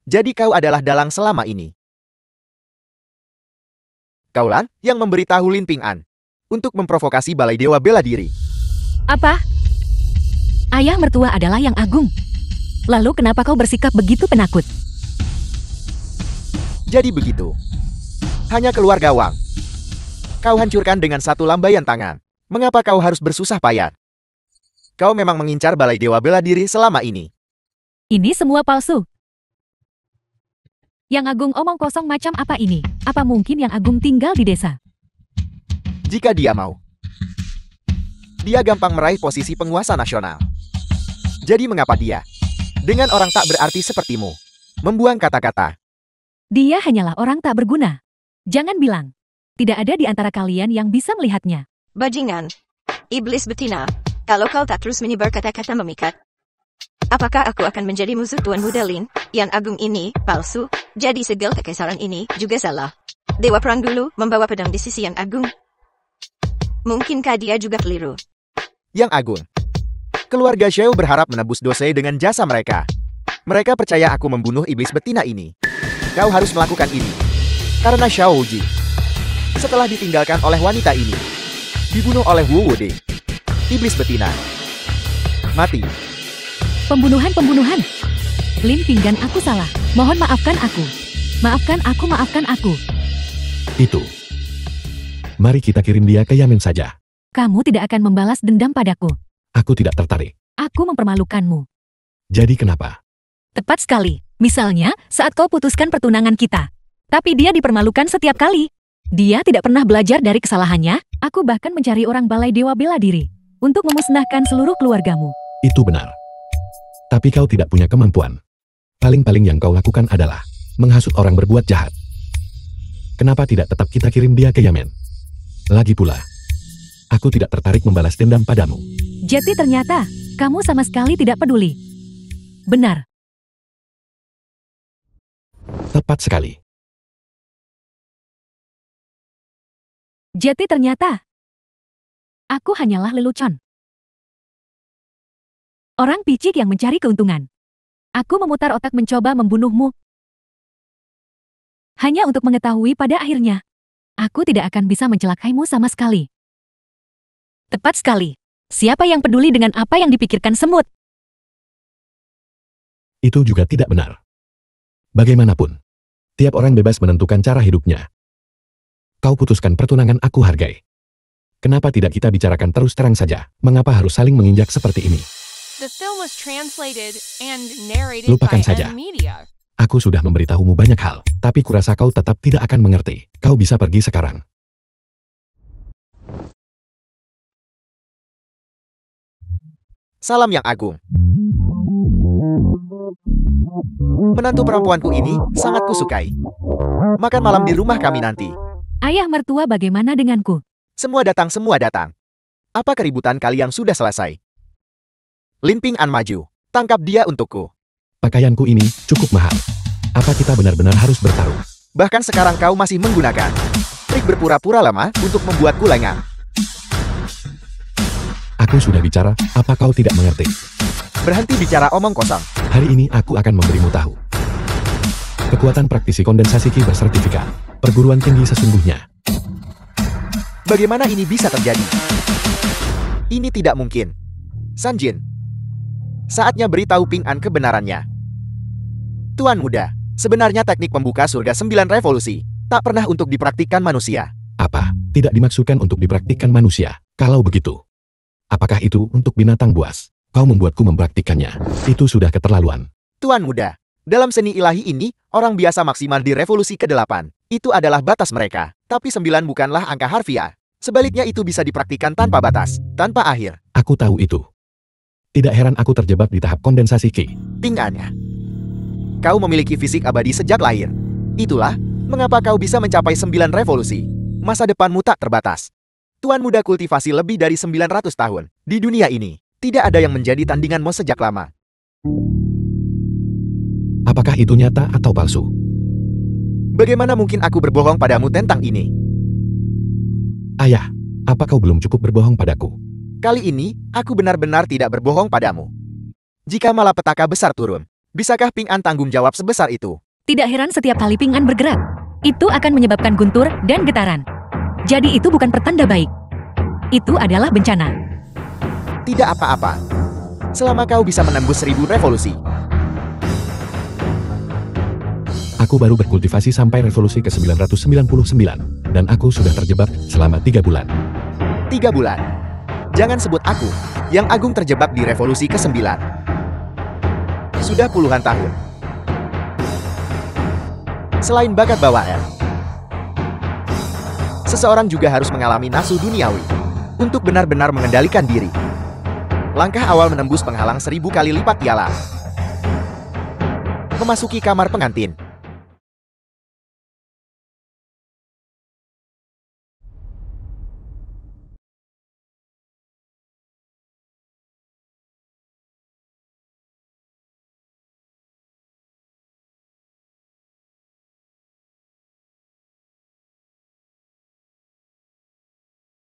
Jadi kau adalah dalang selama ini. Kaulah yang memberitahu Lin Ping'an untuk memprovokasi Balai Dewa Bela Diri. Apa? Ayah mertua adalah Yang Agung. Lalu kenapa kau bersikap begitu penakut? Jadi begitu. Hanya keluarga Wang. Kau hancurkan dengan satu lambaian tangan. Mengapa kau harus bersusah payah? Kau memang mengincar Balai Dewa Bela Diri selama ini. Ini semua palsu. Yang Agung omong kosong macam apa ini? Apa mungkin Yang Agung tinggal di desa? Jika dia mau. Dia gampang meraih posisi penguasa nasional. Jadi mengapa dia, dengan orang tak berarti sepertimu, membuang kata-kata? Dia hanyalah orang tak berguna. Jangan bilang, tidak ada di antara kalian yang bisa melihatnya. Bajingan. Iblis betina. Kalau kau tak terus menyebar kata-kata memikat, apakah aku akan menjadi musuh Tuan Muda Lin? Yang Agung ini palsu. Jadi segel kekaisaran ini juga salah. Dewa Perang dulu membawa pedang di sisi Yang Agung. Mungkinkah dia juga keliru? Yang Agung. Keluarga Xiao berharap menebus dosa dengan jasa mereka. Mereka percaya aku membunuh iblis betina ini. Kau harus melakukan ini. Karena Xiao Ji, setelah ditinggalkan oleh wanita ini, dibunuh oleh Wu Wode, iblis betina. Mati. Pembunuhan. Lin Pinggan, aku salah. Mohon maafkan aku. Maafkan aku. Itu. Mari kita kirim dia ke Yamen saja. Kamu tidak akan membalas dendam padaku. Aku tidak tertarik. Aku mempermalukanmu. Jadi kenapa? Tepat sekali. Misalnya, saat kau putuskan pertunangan kita. Tapi dia dipermalukan setiap kali. Dia tidak pernah belajar dari kesalahannya. Aku bahkan mencari orang Balai Dewa Bela Diri untuk memusnahkan seluruh keluargamu. Itu benar. Tapi kau tidak punya kemampuan. Paling-paling yang kau lakukan adalah menghasut orang berbuat jahat. Kenapa tidak tetap kita kirim dia ke Yamen? Lagi pula, aku tidak tertarik membalas dendam padamu. Jadi ternyata, kamu sama sekali tidak peduli. Benar. Tepat sekali. Jadi ternyata, aku hanyalah lelucon. Orang picik yang mencari keuntungan. Aku memutar otak mencoba membunuhmu. Hanya untuk mengetahui pada akhirnya, aku tidak akan bisa mencelakaimu sama sekali. Tepat sekali. Siapa yang peduli dengan apa yang dipikirkan semut? Itu juga tidak benar. Bagaimanapun, tiap orang bebas menentukan cara hidupnya. Kau putuskan pertunangan aku hargai. Kenapa tidak kita bicarakan terus terang saja? Mengapa harus saling menginjak seperti ini? The film was translated and narrated Lupakan by saja. N Media. Aku sudah memberitahumu banyak hal, tapi kurasa kau tetap tidak akan mengerti. Kau bisa pergi sekarang. Salam yang agung. Menantu perempuanku ini sangat kusukai. Makan malam di rumah kami nanti. Ayah mertua bagaimana denganku? Semua datang, semua datang. Apa keributan kalian sudah selesai? Lin Ping An maju. Tangkap dia untukku. Pakaianku ini cukup mahal. Apa kita benar-benar harus bertaruh? Bahkan sekarang kau masih menggunakan trik berpura-pura lama untuk membuatku lengah. Aku sudah bicara, apa kau tidak mengerti? Berhenti bicara omong kosong. Hari ini aku akan memberimu tahu. Kekuatan praktisi kondensasi Qi bersertifikat. Perguruan tinggi sesungguhnya. Bagaimana ini bisa terjadi? Ini tidak mungkin. Sanjin. Saatnya beritahu Ping An kebenarannya. Tuan muda, sebenarnya teknik pembuka surga 9 revolusi tak pernah untuk dipraktikkan manusia. Apa? Tidak dimaksudkan untuk dipraktikkan manusia. Kalau begitu, apakah itu untuk binatang buas? Kau membuatku mempraktikkannya. Itu sudah keterlaluan. Tuan muda, dalam seni ilahi ini, orang biasa maksimal di revolusi ke-8. Itu adalah batas mereka. Tapi 9 bukanlah angka harfiah. Sebaliknya itu bisa dipraktikkan tanpa batas, tanpa akhir. Aku tahu itu. Tidak heran aku terjebak di tahap kondensasi Qi. Ping An-nya. Kau memiliki fisik abadi sejak lahir. Itulah mengapa kau bisa mencapai 9 revolusi. Masa depanmu tak terbatas. Tuan muda kultivasi lebih dari 900 tahun. Di dunia ini, tidak ada yang menjadi tandinganmu sejak lama. Apakah itu nyata atau palsu? Bagaimana mungkin aku berbohong padamu tentang ini? Ayah, apa kau belum cukup berbohong padaku? Kali ini, aku benar-benar tidak berbohong padamu. Jika malapetaka besar turun, bisakah Ping An tanggung jawab sebesar itu? Tidak heran setiap kali Ping An bergerak, itu akan menyebabkan guntur dan getaran. Jadi itu bukan pertanda baik. Itu adalah bencana. Tidak apa-apa. Selama kau bisa menembus 1000 revolusi. Aku baru berkultivasi sampai revolusi ke-999, dan aku sudah terjebak selama 3 bulan. 3 bulan. Jangan sebut aku, yang agung terjebak di revolusi ke-9. Sudah puluhan tahun. Selain bakat bawaan, seseorang juga harus mengalami nafsu duniawi untuk benar-benar mengendalikan diri. Langkah awal menembus penghalang 1000 kali lipat ialah memasuki kamar pengantin.